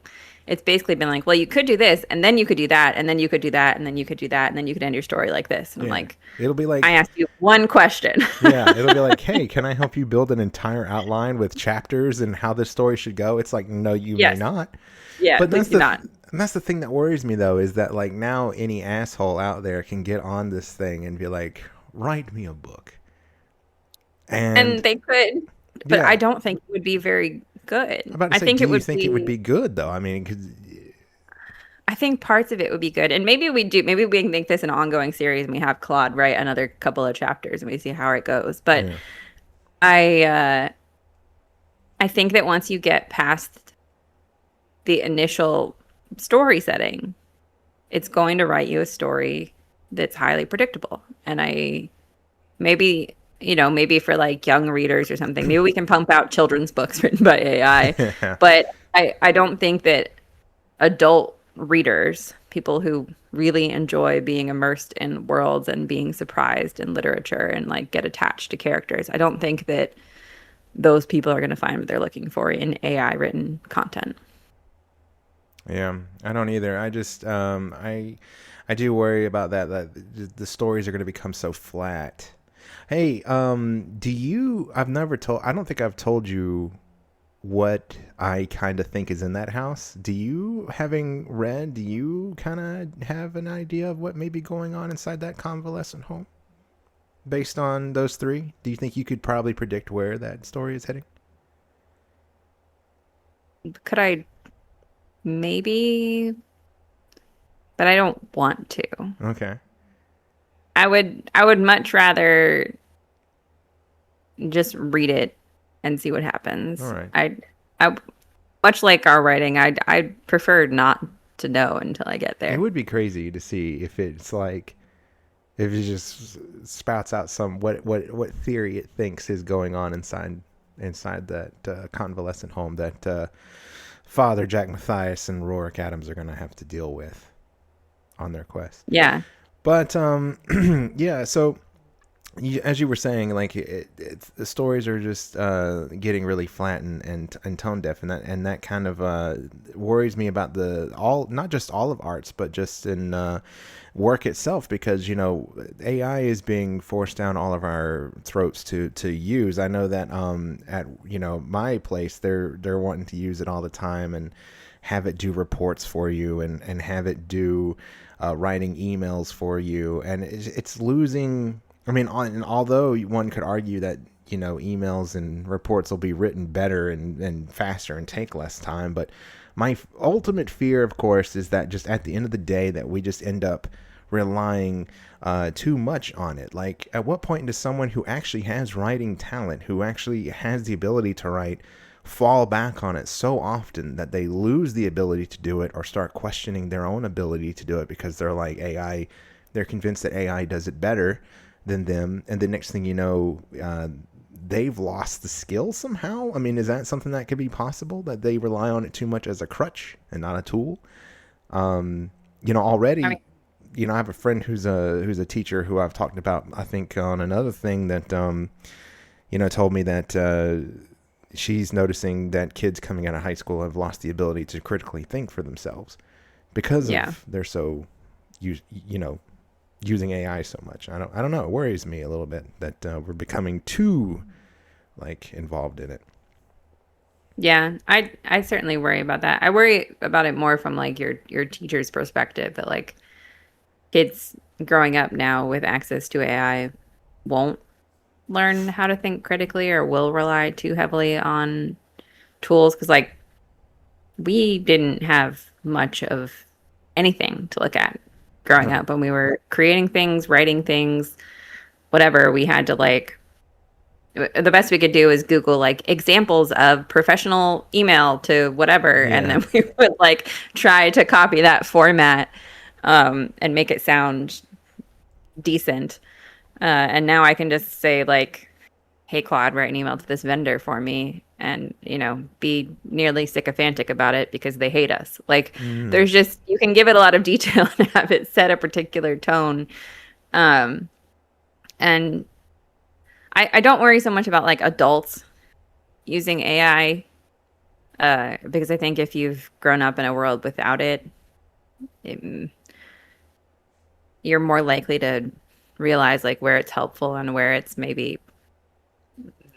it's basically been like, well, you could do this, and then you could do that, and then you could do that, and then you could do that, and then you could end your story like this. And I'm Yeah, like, it'll be I like asked you one question. yeah, it'll be like, hey, can I help you build an entire outline with chapters and how this story should go? It's like, no, you may Yes. not. Yeah, But please do not. that's the thing that worries me though is that like now any asshole out there can get on this thing and be like, write me a book. And And they could, but I yeah, don't think it would be very good. I'm about to I say, think do it you would think it would be, be good though? I mean, 'cause I think parts of it would be good. And maybe we do, maybe we can make this an ongoing series and we have Claude write another couple of chapters and we see how it goes. But yeah, I, uh, I think that once you get past the initial story setting, it's going to write you a story that's highly predictable. And I maybe, maybe for like young readers or something, maybe we can pump out children's books written by AI. yeah, But I don't think that adult readers, people who really enjoy being immersed in worlds and being surprised in literature and like get attached to characters, I don't think that those people are going to find what they're looking for in AI written content. yeah. I don't either. I just I do worry about that the stories are going to become so flat. Hey, do you? I've never told. I don't think I've told you what I kind of think is in that house. Do you, having read, do you kind of have an idea of what may be going on inside that convalescent home based on those three? Do you think you could probably predict where that story is heading? Could I maybe, but I don't want to. Okay. I would much rather just read it and see what All happens. right. I much like our writing, I'd prefer not to know until I get It there. would be crazy to see if it's like if it just spouts out some what theory it thinks is going on inside that convalescent home that Father Jack Matthias and Rourke Adams are going to have to deal with on their quest. Yeah. But yeah, so as you were saying, like the stories are just getting really flat and tone deaf, and that kind of worries me about the all not just all of arts, but just in work itself, because AI is being forced down all of our throats to use. I know that at my place they're wanting to use it all the time and have it do reports for you and have it do writing emails for you, and it's losing. I mean, and although one could argue that emails and reports will be written better and faster and take less time, but my ultimate fear, of course, is that just at the end of the day that we just end up relying too much on it. Like, at what point does someone who actually has writing talent, who actually has the ability to write, fall back on it so often that they lose the ability to do it or start questioning their own ability to do it because they're like AI, they're convinced that AI does it better than them, and the next thing you know, they've lost the skill somehow? I mean, is that something that could be possible, that they rely on it too much as a crutch and not a tool? I mean, Already, I have a friend who's a teacher who I've talked about, I think, on another thing that, told me that she's noticing that kids coming out of high school have lost the ability to critically think for themselves because yeah. of they're so, using AI so much. I don't know. It worries me a little bit that we're becoming too involved in it. Yeah, I certainly worry about that. I worry about it more from like your teacher's perspective that like kids growing up now with access to AI won't learn how to think critically or will rely too heavily on tools because like we didn't have much of anything to look at growing No. up when we were creating things, writing things, whatever. We had to like the best we could do is Google like examples of professional email to whatever, and Yeah. then we would like try to copy that format and make it sound decent. And now I can just say like, "Hey Claude, write an email to this vendor for me," and be nearly sycophantic about it because they hate us. Like, Mm. there's just you can give it a lot of detail and have it set a particular tone. Um, and I don't worry so much about like adults using AI because I think if you've grown up in a world without it, you're more likely to realize like where it's helpful and where it's maybe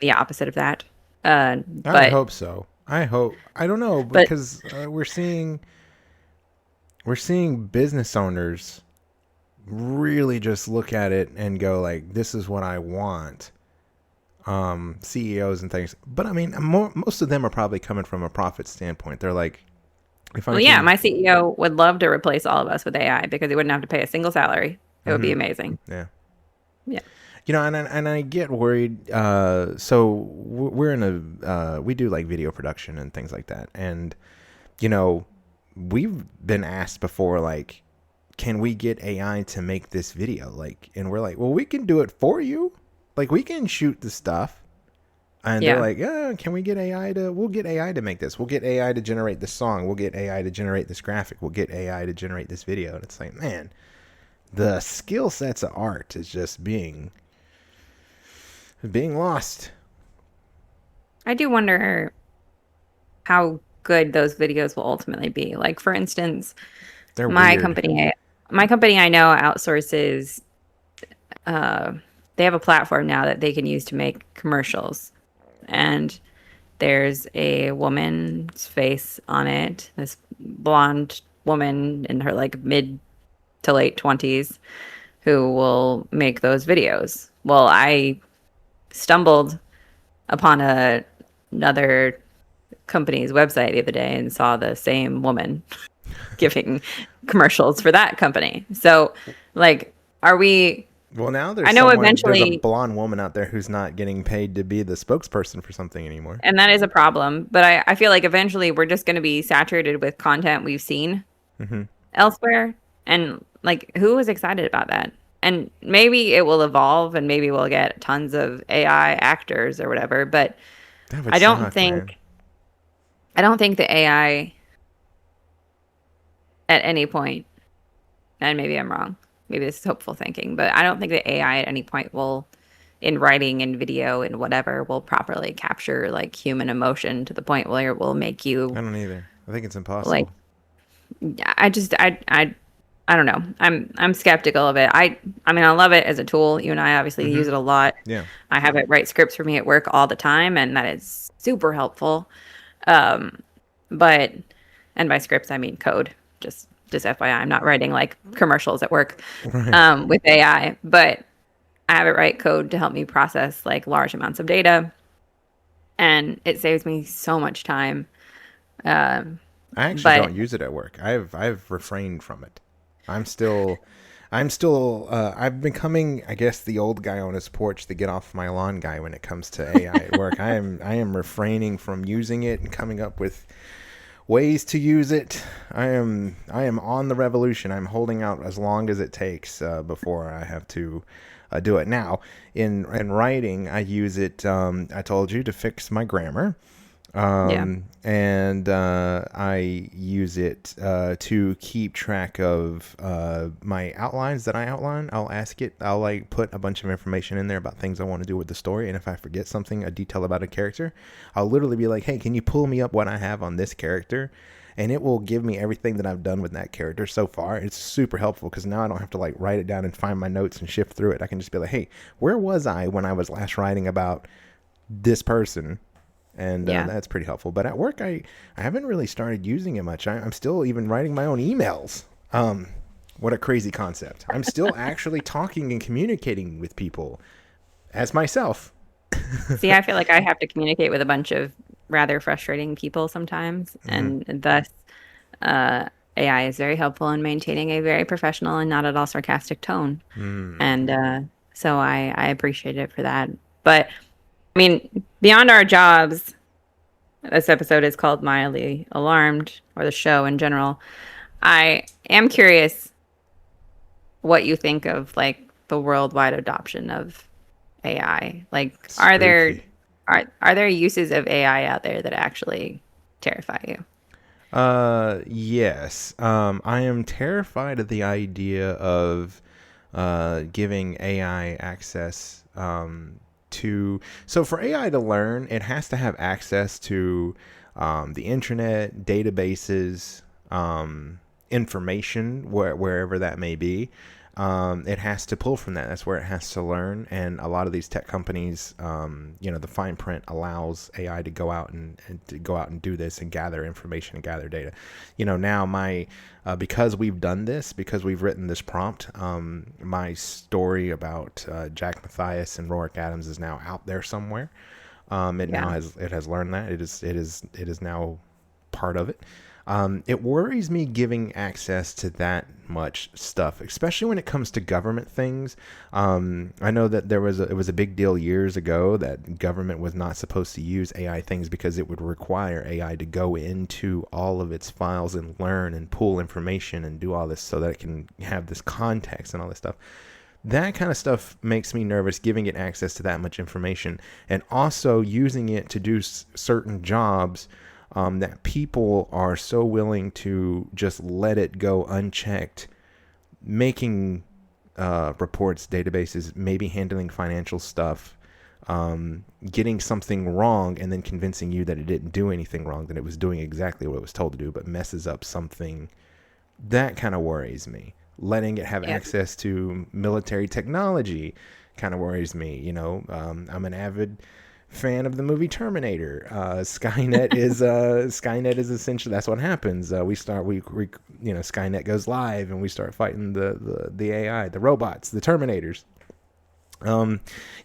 the opposite of that. Uh, I would but hope so. I hope. I don't know but because we're seeing business owners really just look at it and go like, "This is what I want." CEOs and things, but I mean, most of them are probably coming from a profit standpoint. They're like, if well, I yeah, can, my CEO would love to replace all of us with AI because he wouldn't have to pay a single salary. It would be hmm amazing. yeah. Yeah. And I get worried. So we're in we do like video production and things like that, and you know, we've been asked before, like, can we get AI to make this video? Like, and we're like, well, we can do it for you. Like, we can shoot the stuff. And they're Yeah. like, yeah, can we get AI to, we'll get AI to make this. We'll get AI to generate this song. We'll get AI to generate this graphic. We'll get AI to generate this video. And it's like, man, the skill sets of art is just being lost. I do wonder how good those videos will ultimately be. Like for instance, They're my weird. company my company I know outsources uh they have a platform now that they can use to make commercials. And there's a woman's face on it, this blonde woman in her like mid to late 20s who will make those videos. Well, I stumbled upon another company's website the other day and saw the same woman giving commercials for that company. So, like, are we? Well, now I know there's a eventually, blonde woman out there who's not getting paid to be the spokesperson for something anymore. and that is a problem, but I feel like eventually we're just going to be saturated with content we've seen Hmm. elsewhere. And, like, who is excited about that? And maybe it will evolve and maybe we'll get tons of AI actors or whatever, but That would I don't suck, man. think I don't think the AI at any point, and maybe I'm wrong, maybe this is hopeful thinking, but I don't think the AI at any point will, in writing and video and whatever, will properly capture like human emotion to the point where it will make I you don't either. I think it's like, impossible. I just, I don't know. I'm skeptical of it. I mean, I love it as a tool. You and I obviously Hmm. use it a lot. Yeah. I have it write scripts for me at work all the time, and that is super helpful. Um, but, and by scripts I mean code, just just FYI, I'm not writing like commercials at work Right. with AI, but I have it write code to help me process like large amounts of data, and it saves me so much time. Um, I actually but don't use it at work. I've refrained from it. I'm still I've becoming, I guess, the old guy on his porch, the get off my lawn guy when it comes to AI at work. I am refraining from using it and coming up with ways to use it. I am on the revolution. I'm holding out as long as it takes before I have to do it. Now, in writing, I use it. I told you to fix my grammar. yeah, And I use it to keep track of my outlines that I outline. I'll ask it. I'll like put a bunch of information in there about things I want to do with the story. And if I forget something, a detail about a character, I'll literally be like, "Hey, can you pull me up what I have on this character?" And it will give me everything that I've done with that character so far. It's super helpful because now I don't have to like write it down and find my notes and shift through it. I can just be like, "Hey, where was I when I was last writing about this person?" And yeah. that's pretty helpful. But at work, I haven't really started using it much. I'm still even writing my own emails. What a crazy concept. I'm still actually talking and communicating with people as myself. See, I feel like I have to communicate with a bunch of rather frustrating people sometimes, Mm, and thus uh, AI is very helpful in maintaining a very professional and not at all sarcastic tone. mm. And so I appreciate it for that. But I mean, beyond our jobs, this episode is called Mildly Alarmed, or the show in general. I am curious what you think of like the worldwide adoption of AI. Like, Spooky. are there uses of AI out there that actually terrify you? Yes. I am terrified of the idea of giving AI access to. So for AI to learn, it has to have access to the internet, databases, information, wherever that may be. It has to pull from that. That's where it has to learn. And a lot of these tech companies, the fine print allows AI to go out and to go out and do this and gather information and gather data. Now because we've done this, because we've written this prompt, my story about Jack Matthias and Rourke Adams is now out there somewhere. Yeah. It has learned that it is now part of it. It worries me giving access to that much stuff, especially when it comes to government things. I know that it was a big deal years ago that government was not supposed to use AI things because it would require AI to go into all of its files and learn and pull information and do all this so that it can have this context and all this stuff. That kind of stuff makes me nervous, giving it access to that much information and also using it to do certain jobs that people are so willing to just let it go unchecked, making reports, databases, maybe handling financial stuff, getting something wrong, and then convincing you that it didn't do anything wrong, that it was doing exactly what it was told to do, but messes up something. That kind of worries me. Letting it have Yeah. access to military technology kind of worries me. I'm an avid fan of the movie Terminator. Skynet is essentially that's what happens. Skynet goes live and we start fighting the AI, the robots, the Terminators.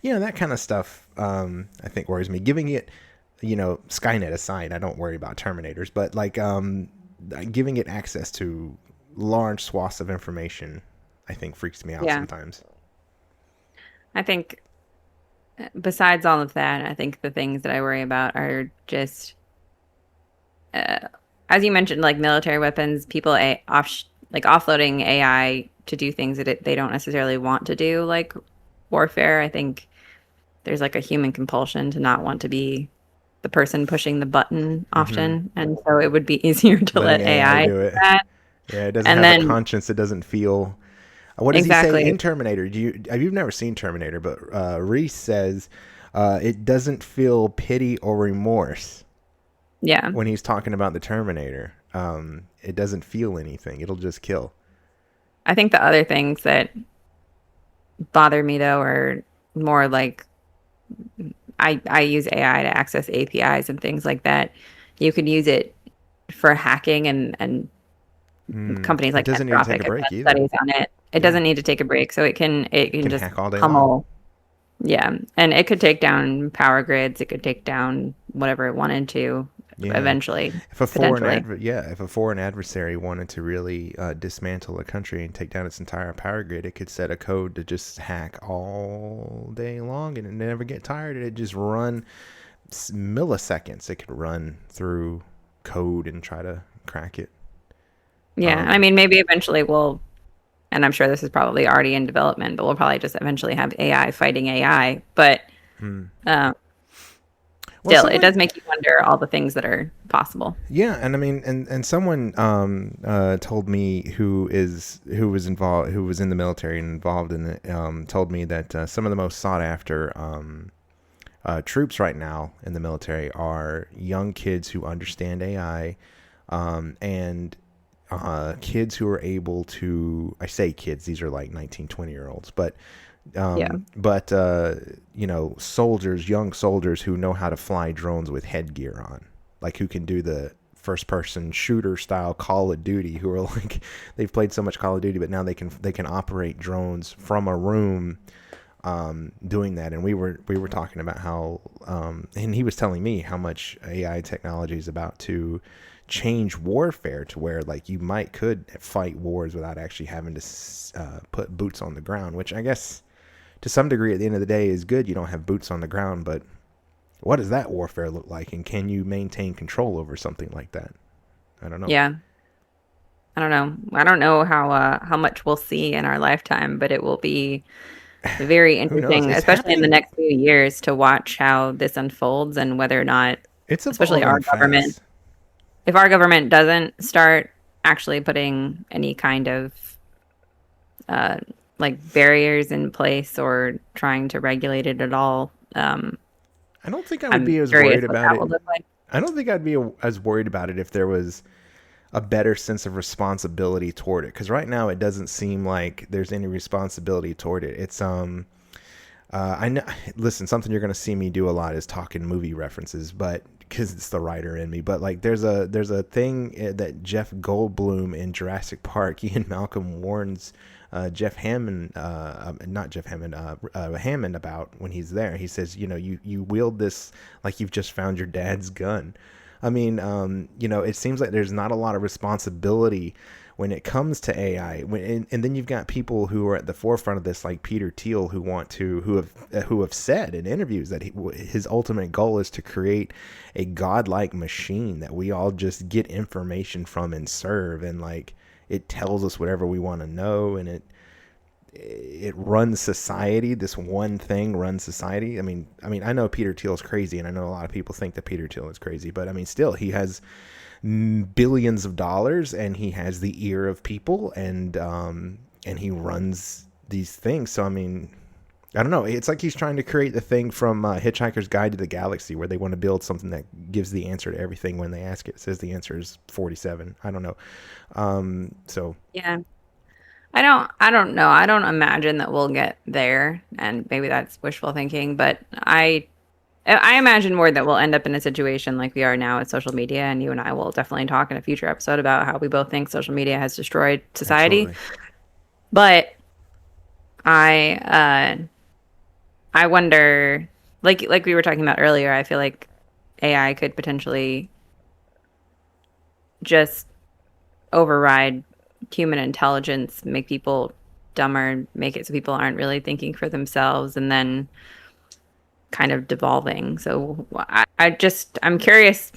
That kind of stuff. I think worries me. Giving it, Skynet aside, I don't worry about Terminators, but like giving it access to large swaths of information, I think freaks me out Yeah. sometimes. I think besides all of that, I think the things that I worry about are just, uh, as you mentioned, like military weapons, people like offloading AI to do things that they don't necessarily want to do, like warfare. I think there's like a human compulsion to not want to be the person pushing the button Mm-hmm. often, and so it would be easier to Letting let AI AI do do it. that. Yeah, it doesn't And have a then conscience. It doesn't feel. What does he say exactly, in Terminator? You've never seen Terminator, but Reese says it doesn't feel pity or remorse yeah. when he's talking about the Terminator. It doesn't feel anything. It'll just kill. I think the other things that bother me though are more like I use AI to access APIs and things like that. You could use it for hacking and Mm. companies It like doesn't need to take Anthropic a have break done either. studies on it. It Yeah. doesn't need to take a break, so it can Can just hack all day long. pummel. Yeah, and it could take down power grids. It could take down whatever it wanted to Yeah. eventually, If a foreign potentially. if a foreign adversary wanted to really dismantle a country and take down its entire power grid, it could set a code to just hack all day long and it never get tired. It just run milliseconds. It could run through code and try to crack it. Yeah, I Um, mean, maybe eventually we'll, and I'm sure this is probably already in development, but we'll probably just eventually have AI fighting AI. But hmm. uh, Well, still, it someone does make you wonder all the things that are possible. Yeah, and I mean, and someone told me who was involved, who was in the military and involved in it, told me that some of the most sought after troops right now in the military are young kids who understand AI, and kids who are able to. I say kids; these are like 19, 20-year olds, but Yeah. but you know, soldiers, young soldiers who know how to fly drones with headgear on, like who can do the first person shooter style Call of Duty, who are like they've played so much Call of Duty, but now they can operate drones from a room, doing that. And we were talking about how and he was telling me how much AI technology is about to change warfare to where like you might could fight wars without actually having to put boots on the ground, which I guess to some degree at the end of the day is good. You don't have boots on the ground, but what does that warfare look like, and can you maintain control over something like that? I don't know. Yeah. I don't know. I don't know how much we'll see in our lifetime, but it will be very Who knows? interesting, It's especially in the happening. next few years, to watch how this unfolds and whether or not, It's especially our evolving government, fast. if our government doesn't start actually putting any kind of uh, like barriers in place or trying to regulate it at all, I don't think I would I'm be as curious worried what about that it. will look like. I don't think I'd be as worried about it if there was a better sense of responsibility toward it. Because right now it doesn't seem like there's any responsibility toward it. It's I know. Listen, something you're gonna see me do a lot is talking movie references, but because it's the writer in me. But like, there's a thing that Jeff Goldblum in Jurassic Park, Ian Malcolm warns Jeff Hammond, not Jeff Hammond, Hammond about when he's there. He says, you know, you wield this like you've just found your dad's gun. I mean, you know, it seems like there's not a lot of responsibility when it comes to AI. And then you've got people who are at the forefront of this, like Peter Thiel, who have said in interviews that his ultimate goal is to create a godlike machine that we all just get information from and serve, and like it tells us whatever we want to know, and it runs society. This one thing runs society. I mean, I know Peter Thiel's crazy, and I know a lot of people think that Peter Thiel is crazy, but I mean, still, he has billions of dollars, and he has the ear of people, and he runs these things. So I mean, I don't know. It's like he's trying to create the thing from Hitchhiker's Guide to the Galaxy, where they want to build something that gives the answer to everything when they ask it. It says the answer is 47. I don't know. So Yeah. I don't know. I don't imagine that we'll get there, and maybe that's wishful thinking, but I imagine more that we'll end up in a situation like we are now with social media, and you and I will definitely talk in a future episode about how we both think social media has destroyed society. absolutely. But I I wonder, like we were talking about earlier, I feel like AI could potentially just override human intelligence, make people dumber, make it so people aren't really thinking for themselves, and then kind of devolving. So I'm curious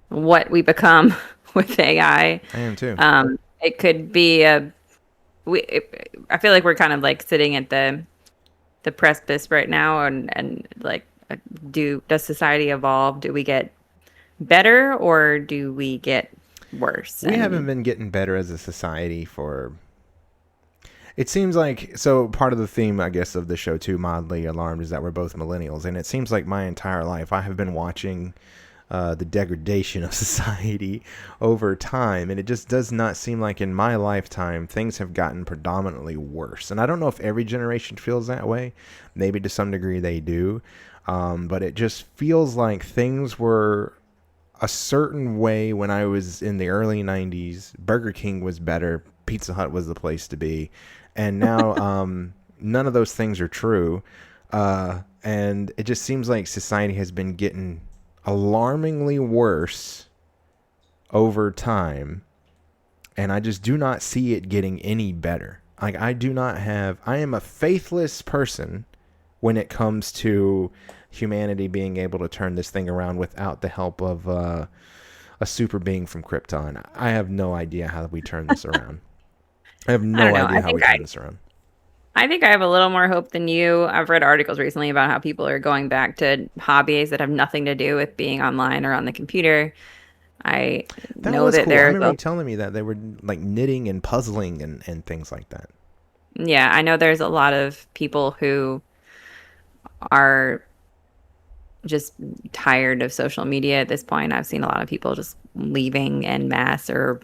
what we become with AI. I am too. It could be I feel like we're kind of like sitting at the precipice right now, and like, does society evolve? Do we get better or do we get worse? We haven't And been getting better as a society for. It seems like so part of the theme, I guess, of the show too, mildly alarmed, is that we're both millennials, and it seems like my entire life I have been watching the degradation of society over time, and it just does not seem like in my lifetime things have gotten predominantly worse. And I don't know if every generation feels that way. Maybe to some degree they do, but it just feels like things were a certain way when I was in the early 90s. Burger King was better. Pizza Hut was the place to be. And now none of those things are true. And it just seems like society has been getting alarmingly worse over time. And I just do not see it getting any better. Like, I am a faithless person when it comes to humanity being able to turn this thing around without the help of a super being from Krypton. I have no idea how we turn this around. I have I don't no know. idea how we turn this around. I think I have a little more hope than you. I've read articles recently about how people are going back to hobbies that have nothing to do with being online or on the computer. I That know was that cool. I there's remember a you telling me that they were like knitting and puzzling and things like that. yeah, I know there's a lot of people who are just tired of social media at this point. I've seen a lot of people just leaving en masse or,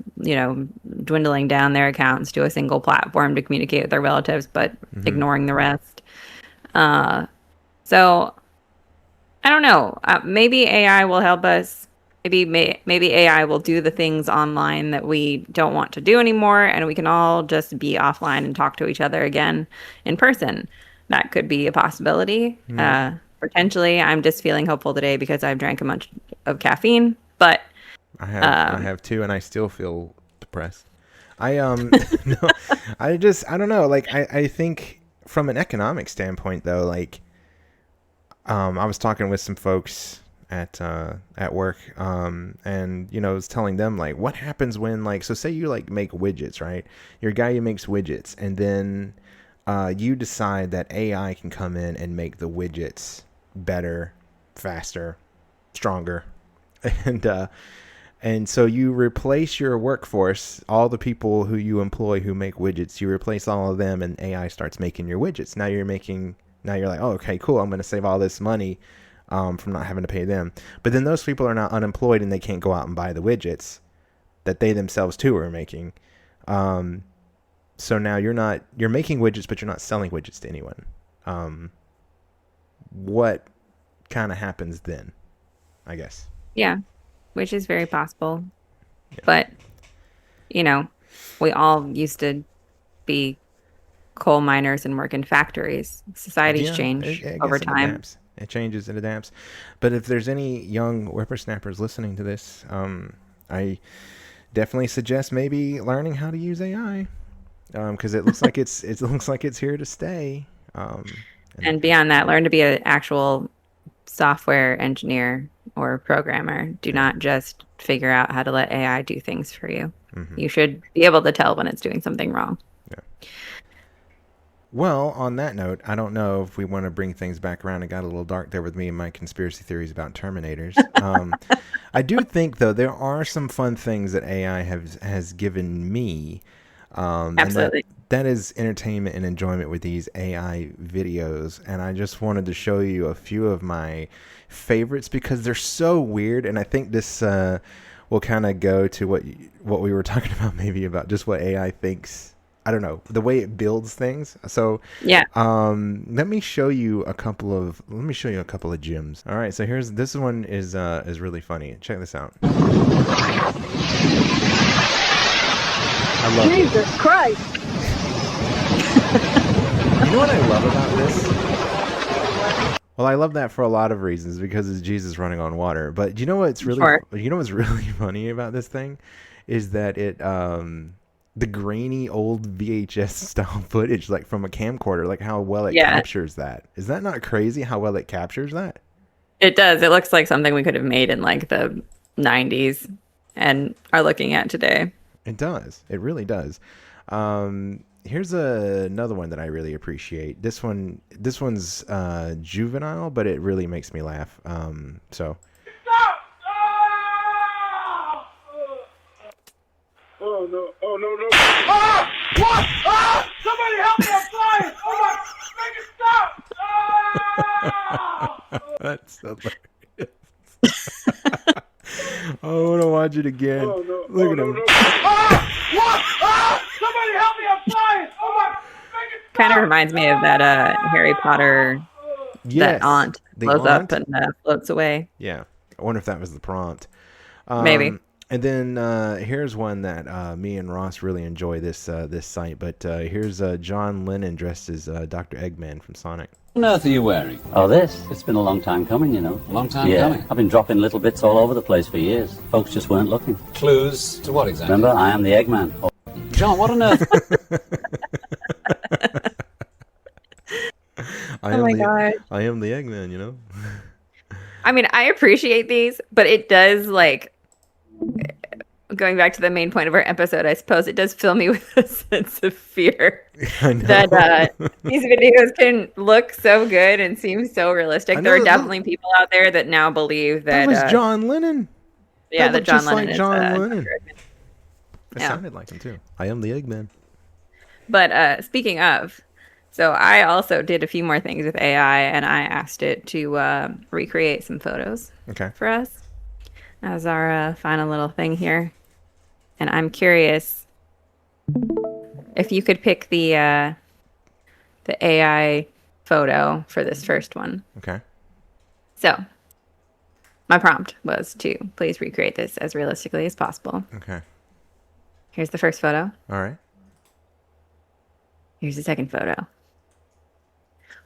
dwindling down their accounts to a single platform to communicate with their relatives, but Hmm. ignoring the rest. Uh, so I don't know. Maybe AI will help us. Maybe AI will do the things online that we don't want to do anymore, and we can all just be offline and talk to each other again in person. That could be a possibility. Mm, Potentially, I'm just feeling hopeful today because I've drank a bunch of caffeine. But I um, have two, and I still feel depressed. I no, I don't know. Like I think from an economic standpoint though, like I was talking with some folks at work, and I was telling them like what happens when like so say you like make widgets, right? You're a guy who makes widgets, and then you decide that AI can come in and make the widgets better, faster, stronger, and so you replace your workforce, all the people who you employ who make widgets, you replace all of them and AI starts making your widgets. Now you're like, oh, okay, cool. I'm going to save all this money from not having to pay them. But then those people are not unemployed and they can't go out and buy the widgets that they themselves too are making. Um, so now you're making widgets, but you're not selling widgets to anyone. Um, what kind of happens then, I guess? yeah, which is very possible. Yeah. But, you know, we all used to be coal miners and work in factories. Societies Yeah, change I over guess it time. adapts. It changes, it adapts. But if there's any young whippersnappers listening to this, I definitely suggest maybe learning how to use AI, because it looks like it's here to stay. And And beyond that, learn to be an actual software engineer or programmer. Do yeah, not just figure out how to let AI do things for you. hmm, You should be able to tell when it's doing something wrong. yeah. Well, on that note, I don't know if we want to bring things back around. It got a little dark there with me and my conspiracy theories about Terminators. I do think though there are some fun things that AI has given me, and Absolutely. that is entertainment and enjoyment with these AI videos. And I just wanted to show you a few of my favorites because they're so weird, and I think this will kind of go to what we were talking about, maybe about just what AI thinks. I don't know the way it builds things. So Yeah. let me show you a couple of gems. All right, so here's this one is really funny. Check this out. I love this. Jesus Christ. You know what I love about this? Well, I love that for a lot of reasons because it's Jesus running on water. But Sure. you know what's really funny about this thing is that it the grainy old VHS style footage like from a camcorder, like how well it Yeah, captures that. Is that not crazy how well it captures that? it does. It looks like something we could have made in like the 90s and are looking at today. It does. It really does. Here's another one that I really appreciate. This one's juvenile, but it really makes me laugh. So Stop! Ah! Oh no! Oh no! No! Ah! What? Ah! Somebody help me! I'm flying! Oh my! Make it stop! Ah! that's hilarious. I want to watch it again. Oh no! Look Oh at no! him. No! Ah! What? Ah! Somebody help me! I'm flying! Oh my! Make it Kind of stop! reminds me of that Harry Potter, Ah! that Yes, aunt the blows up aunt. and floats away. Yeah, I wonder if that was the prompt. Maybe. And then here's one that me and Ross really enjoy this site. But here's John Lennon dressed as Dr. Eggman from Sonic. What on earth are you wearing? Oh, this? It's been a long time coming, you know. A long time coming. I've been dropping little bits all over the place for years. Folks just weren't looking. Clues to what exactly? Remember, I am the Eggman. Oh, John, what on earth? I Oh my God. I am the Eggman, you know? I mean, I appreciate these, but it does like going back to the main point of our episode, I suppose it does fill me with a sense of fear I know. that these videos can look so good and seem so realistic. I There know, are definitely people out there that now believe that that was John Lennon. yeah, That that looked John just Lennon like is John Lennon. Dr. Eggman. It Yeah. sounded like him too. I am the Eggman. But speaking of, so I also did a few more things with AI, and I asked it to recreate some photos Okay. for us as our final little thing here. And I'm curious if you could pick the AI photo for this first one. Okay. So my prompt was to please recreate this as realistically as possible. Okay. Here's the first photo. All right. Here's the second photo.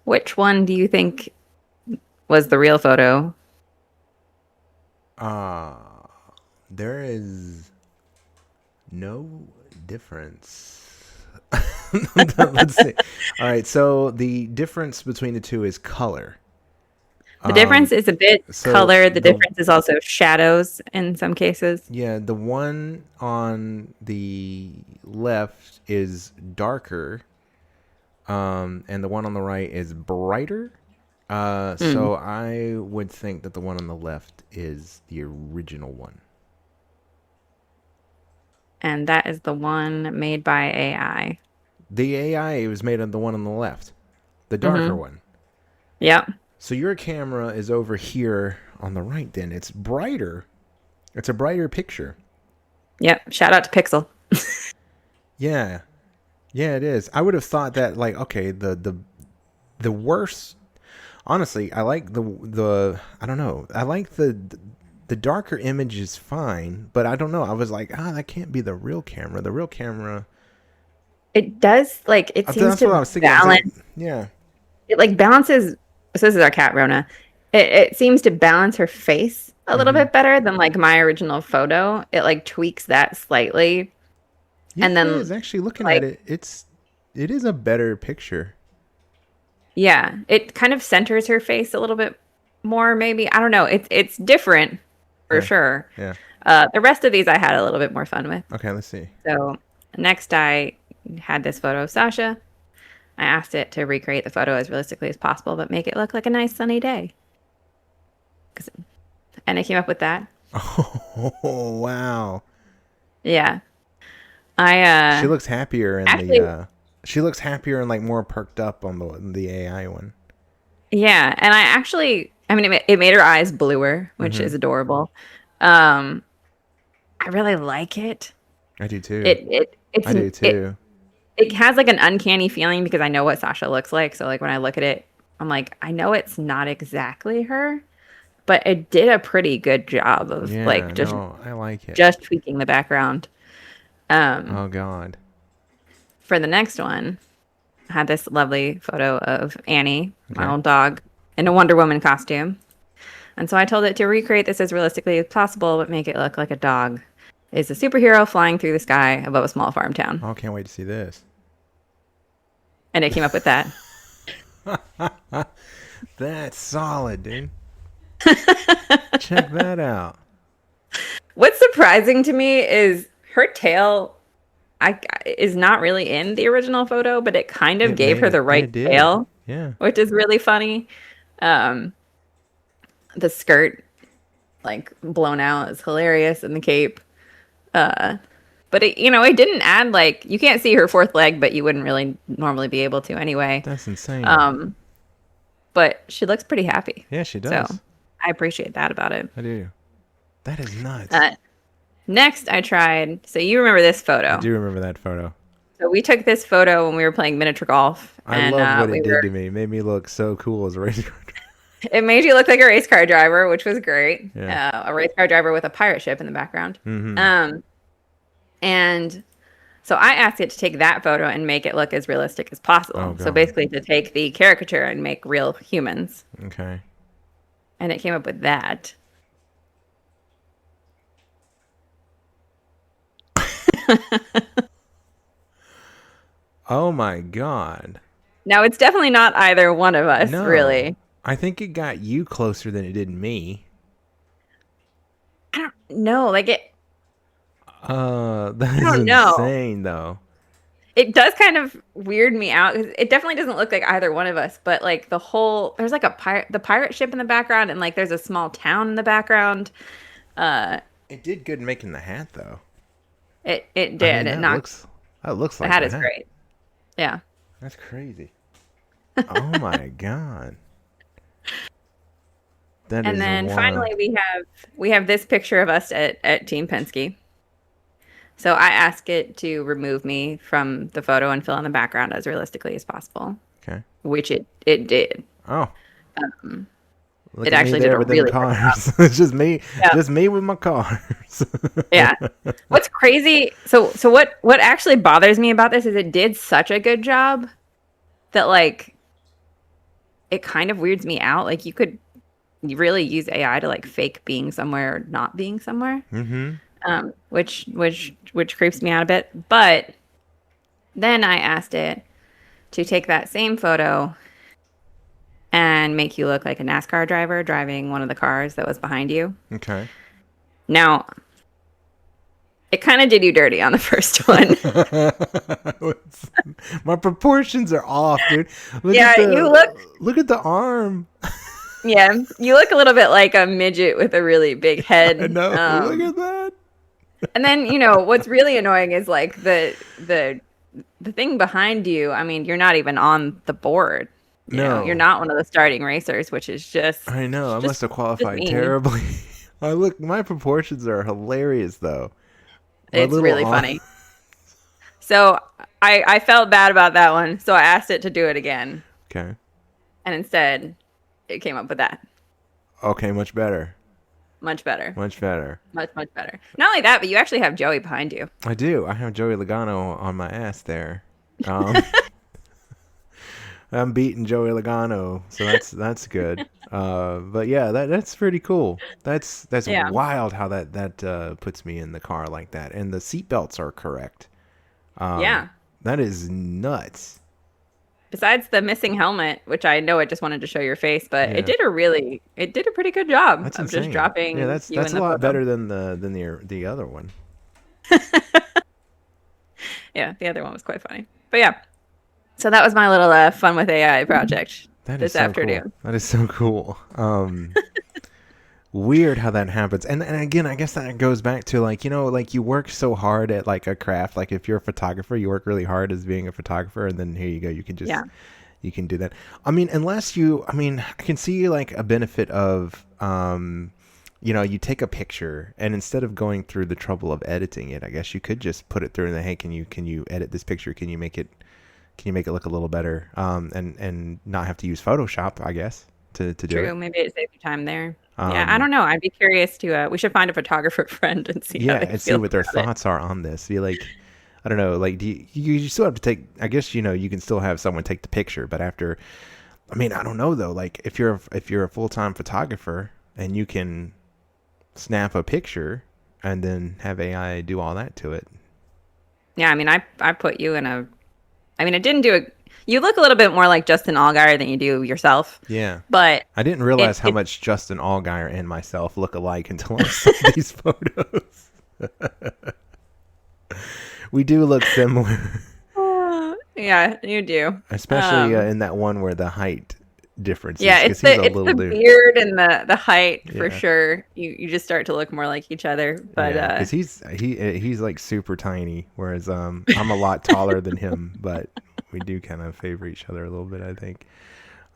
Which one do you think was the real photo? There is no difference. Let's see. All right. So the difference between the two is color. The difference is a bit so color. The the- difference is also shadows in some cases. Yeah, the one on the left is darker, and the one on the right is brighter. So I would think that the one on the left is the original one. And that is the one made by AI. The AI was made on the one on the left, the darker one. Yep. So your camera is over here on the right. Then it's brighter. It's a brighter picture. Yep. Shout out to Pixel. Yeah, yeah, it is. I would have thought that like okay, the worst. Honestly, I like the I don't know. I like the darker image is fine, but I don't know. I was like, that can't be the real camera. The real camera. It does like it seems That's to what I was thinking. I was like, balance. yeah. It like balances. So this is our cat Rona. It seems to balance her face a little bit better than like my original photo. It like tweaks that slightly. Yeah, And then, it is. Actually looking like- at it, it is a better picture. Yeah, it kind of centers her face a little bit more. Maybe I don't know. It's different for sure. Yeah. The rest of these I had a little bit more fun with. Okay, let's see. So next I had this photo of Sasha. I asked it to recreate the photo as realistically as possible, but make it look like a nice sunny day. And I came up with that. Oh wow. Yeah. She looks happier in actually- the. She looks happier and like more perked up on the AI one. Yeah, and I mean, it made her eyes bluer, which is adorable. I really like it. I do too. It's I do too. It has like an uncanny feeling because I know what Sasha looks like. So like when I look at it, I'm like, I know it's not exactly her, but it did a pretty good job of Yeah, like just no, I like it. just tweaking the background. Oh God. For the next one, I had this lovely photo of Annie, my Okay. old dog, in a Wonder Woman costume. And so I told it to recreate this as realistically as possible, but make it look like a dog is a superhero flying through the sky above a small farm town. Oh, can't wait to see this. And it came up with that. That's solid, dude. Check that out. What's surprising to me is her tail is not really in the original photo, but it kind of gave her the right did. tail, Yeah. which is really funny. The skirt, like blown out, is hilarious, and the cape. But it didn't add like you can't see her fourth leg, but you wouldn't really normally be able to anyway. That's insane. But she looks pretty happy. yeah, she does. So I appreciate that about it. I do. That is nuts. Next, I tried. So you remember this photo? I do remember that photo. So we took this photo when we were playing miniature golf. I and, love what we it were- did to me. It made me look so cool as a race car driver. It made you look like a race car driver, which was great. Yeah. A race car driver with a pirate ship in the background. Mm-hmm. And so I asked it to take that photo and make it look as realistic as Oh possible. So God. basically, to take the caricature and make real humans. Okay. And it came up with that. Oh my God. Now, it's definitely not either one of us, No. really. I think it got you closer than it did me. I don't know. Like, That I is don't know. insane though. It does kind of weird me out 'cause it definitely doesn't look like either one of us, but like there's like the pirate ship in the background, and like there's a small town in the background. Uh, It did good making the hat though. it I mean, did. It knocked. that looks The like hat the is hat. great. Yeah. That's crazy. Oh my God. That And is then wild. finally we have this picture of us at Team Penske. So I asked it to remove me from the photo and fill in the background as realistically as possible, Okay. which it did. Oh, Um, look it at me actually did there a with them really good job. cars. It's Yeah. just me with my cars. Yeah. What's crazy? So what actually bothers me about this is it did such a good job that like it kind of weirds me out. Like you really use AI to like fake being somewhere or not being somewhere. Mm-hmm. Which creeps me out a bit. But then I asked it to take that same photo and make you look like a NASCAR driver driving one of the cars that was behind you. Okay. Now, it kind of did you dirty on the first one. My proportions are off, dude. Yeah, Look at the arm. you look a little bit like a midget with a really big I head. know. Look at that. And then, what's really annoying is like the thing behind you. I mean, you're not even on the board. You're No. not one of the starting racers, which is I know. I just must have just qualified mean. terribly. My proportions are hilarious though. My It's little really arm. funny. So I felt bad about that one. So I asked it to do it again. Okay. And instead, it came up with that. Okay, much better. Much better. Much better. Much better. Not only that, but you actually have Joey behind you. I do. I have Joey Logano on my ass there. Um, I'm beating Joey Logano, so that's good. But yeah, that's pretty cool. That's Yeah. wild how that puts me in the car like that, and the seatbelts are correct. Yeah. That is nuts. Besides the missing helmet, which I know it just wanted to show your face, but Yeah. it did a pretty good job That's of insane. just dropping Yeah, that's you in a the lot photo. better than the other one. Yeah, the other one was quite funny. But yeah. So that was my little fun with AI project That is this so afternoon. cool. That is so cool. Weird how that happens. And again, I guess that goes back to like, like you work so hard at like a craft. Like if you're a photographer, you work really hard as being a photographer, and then here you go, you can just Yeah. you can do that. I mean, I can see like a benefit of you take a picture, and instead of going through the trouble of editing it, I guess you could just put it through and hey, can you edit this picture? Can you make it look a little better? And not have to use Photoshop, I guess, to do True. it. Maybe it saved you time there. Yeah, I don't Um, know. I'd be curious to. We should find a photographer friend and see how yeah, they and see feel what their about it. thoughts are on this. Be like, I don't know, like you still have to take. I guess you can still have someone take the picture, but after, I mean, I don't know though. Like if you're a full-time photographer and you can snap a picture and then have AI do all that to it. Yeah, I mean, I put you in a. I mean, it didn't do it. You look a little bit more like Justin Allgaier than you do yourself, Yeah. but I didn't realize how it much Justin Allgaier and myself look alike until I saw these photos. We do look similar, yeah, you do. especially in that one where the height difference Yeah, is it's because he's a it's little the dude. beard and the height for Yeah. sure. You just start to look more like each other. But Yeah, because he's like super tiny, whereas I'm a lot taller than him, but we do kind of favor each other a little bit, I think.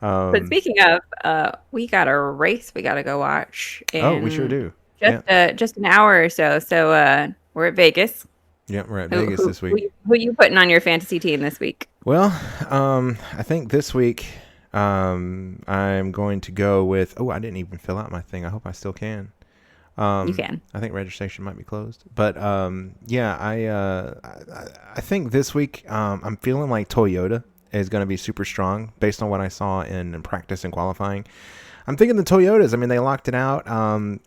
but speaking of, we got a race we got to go watch Oh, we sure in do. Yeah. just an hour or so. So we're at Vegas. Yeah, we're at Who, Vegas who, this who, week. you- who you putting on your fantasy team this week? Well, I think this week I'm going to go with. Oh, I didn't even fill out my thing. I hope I still can. You can. I think registration might be closed, but yeah, I think this week I'm feeling like Toyota is going to be super strong based on what I saw in practice and qualifying. I'm thinking the Toyotas. I mean, they locked it out.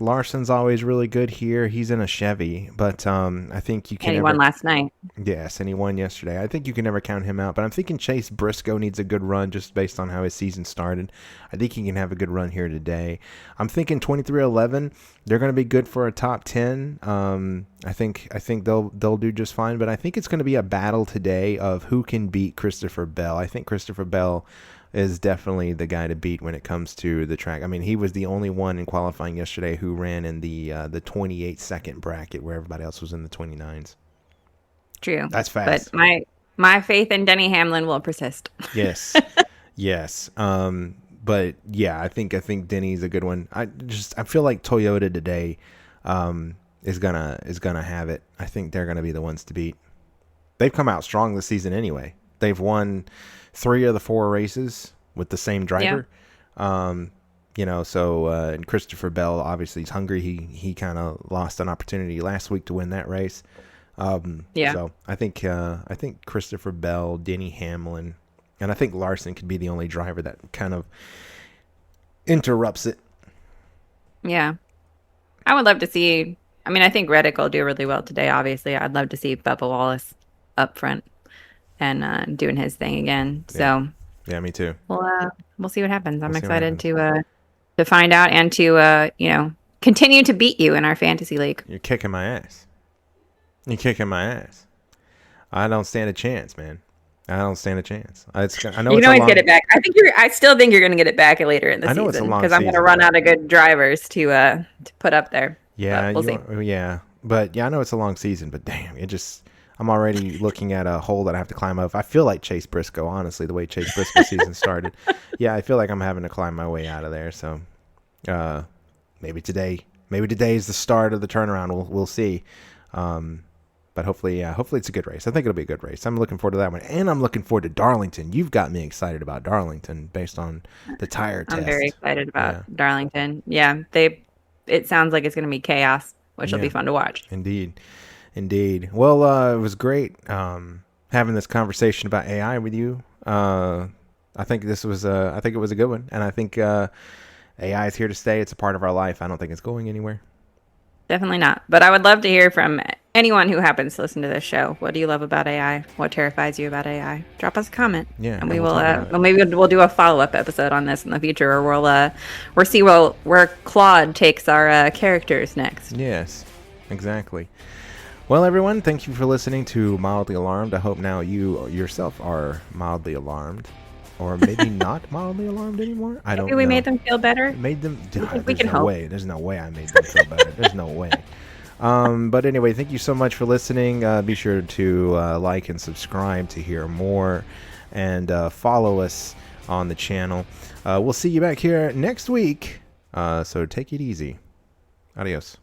Larson's always really good here. He's in a Chevy, but I think you can. And he won last night. Yes, and he won yesterday. I think you can never count him out, but I'm thinking Chase Briscoe needs a good run just based on how his season started. I think he can have a good run here today. I'm thinking 23-11. They're going to be good for a top 10. I think they'll do just fine, but I think it's going to be a battle today of who can beat Christopher Bell. I think Christopher Bell is definitely the guy to beat when it comes to the track. I mean, he was the only one in qualifying yesterday who ran in the 28-second bracket where everybody else was in the 29s. True. That's fast. But my faith in Denny Hamlin will persist. Yes. Yes. But yeah, I think Denny's a good one. I feel like Toyota today is gonna have it. I think they're gonna be the ones to beat. They've come out strong this season anyway. They've won 3 of the 4 races with the same driver. Yeah. And Christopher Bell obviously is hungry. He kind of lost an opportunity last week to win that race. So I think Christopher Bell, Denny Hamlin, and I think Larson could be the only driver that kind of interrupts it. Yeah. I would love to see, I mean, I think Reddick will do really well today, obviously. I'd love to see Bubba Wallace up front and doing his thing again. So yeah, me too. We'll see what happens. I'm excited to find out and to continue to beat you in our fantasy league. You're kicking my ass. You're kicking my ass. I don't stand a chance, man. I don't stand a chance. I know you can always get it back. I still think you're going to get it back later in the season. I know it's a long because I'm going to run out of good drivers to put up there. Yeah, we'll see. Yeah, but yeah, I know it's a long season, but damn, I'm already looking at a hole that I have to climb up. I feel like Chase Briscoe, honestly, the way Chase Briscoe's season started. Yeah, I feel like I'm having to climb my way out of there. So maybe today is the start of the turnaround. We'll see. But hopefully it's a good race. I think it'll be a good race. I'm looking forward to that one. And I'm looking forward to Darlington. You've got me excited about Darlington based on the tire test. I'm very excited about Darlington. Yeah, it sounds like it's going to be chaos, which will be fun to watch. Indeed. Well, it was great having this conversation about AI with you. I think it was a good one. And I think AI is here to stay. It's a part of our life. I don't think it's going anywhere. Definitely not. But I would love to hear from anyone who happens to listen to this show. What do you love about AI? What terrifies you about AI? Drop us a comment. Yeah, and we will. Maybe we'll do a follow-up episode on this in the future, or we'll see where Claude takes our characters next. Yes, exactly. Well, everyone, thank you for listening to Mildly Alarmed. I hope now you yourself are mildly alarmed. Or maybe not mildly alarmed anymore. I don't know. Maybe we made them feel better. Made them. We can hope. There's no way I made them feel better. There's no way. But anyway, thank you so much for listening. Be sure to like and subscribe to hear more, and follow us on the channel. We'll see you back here next week. So take it easy. Adios.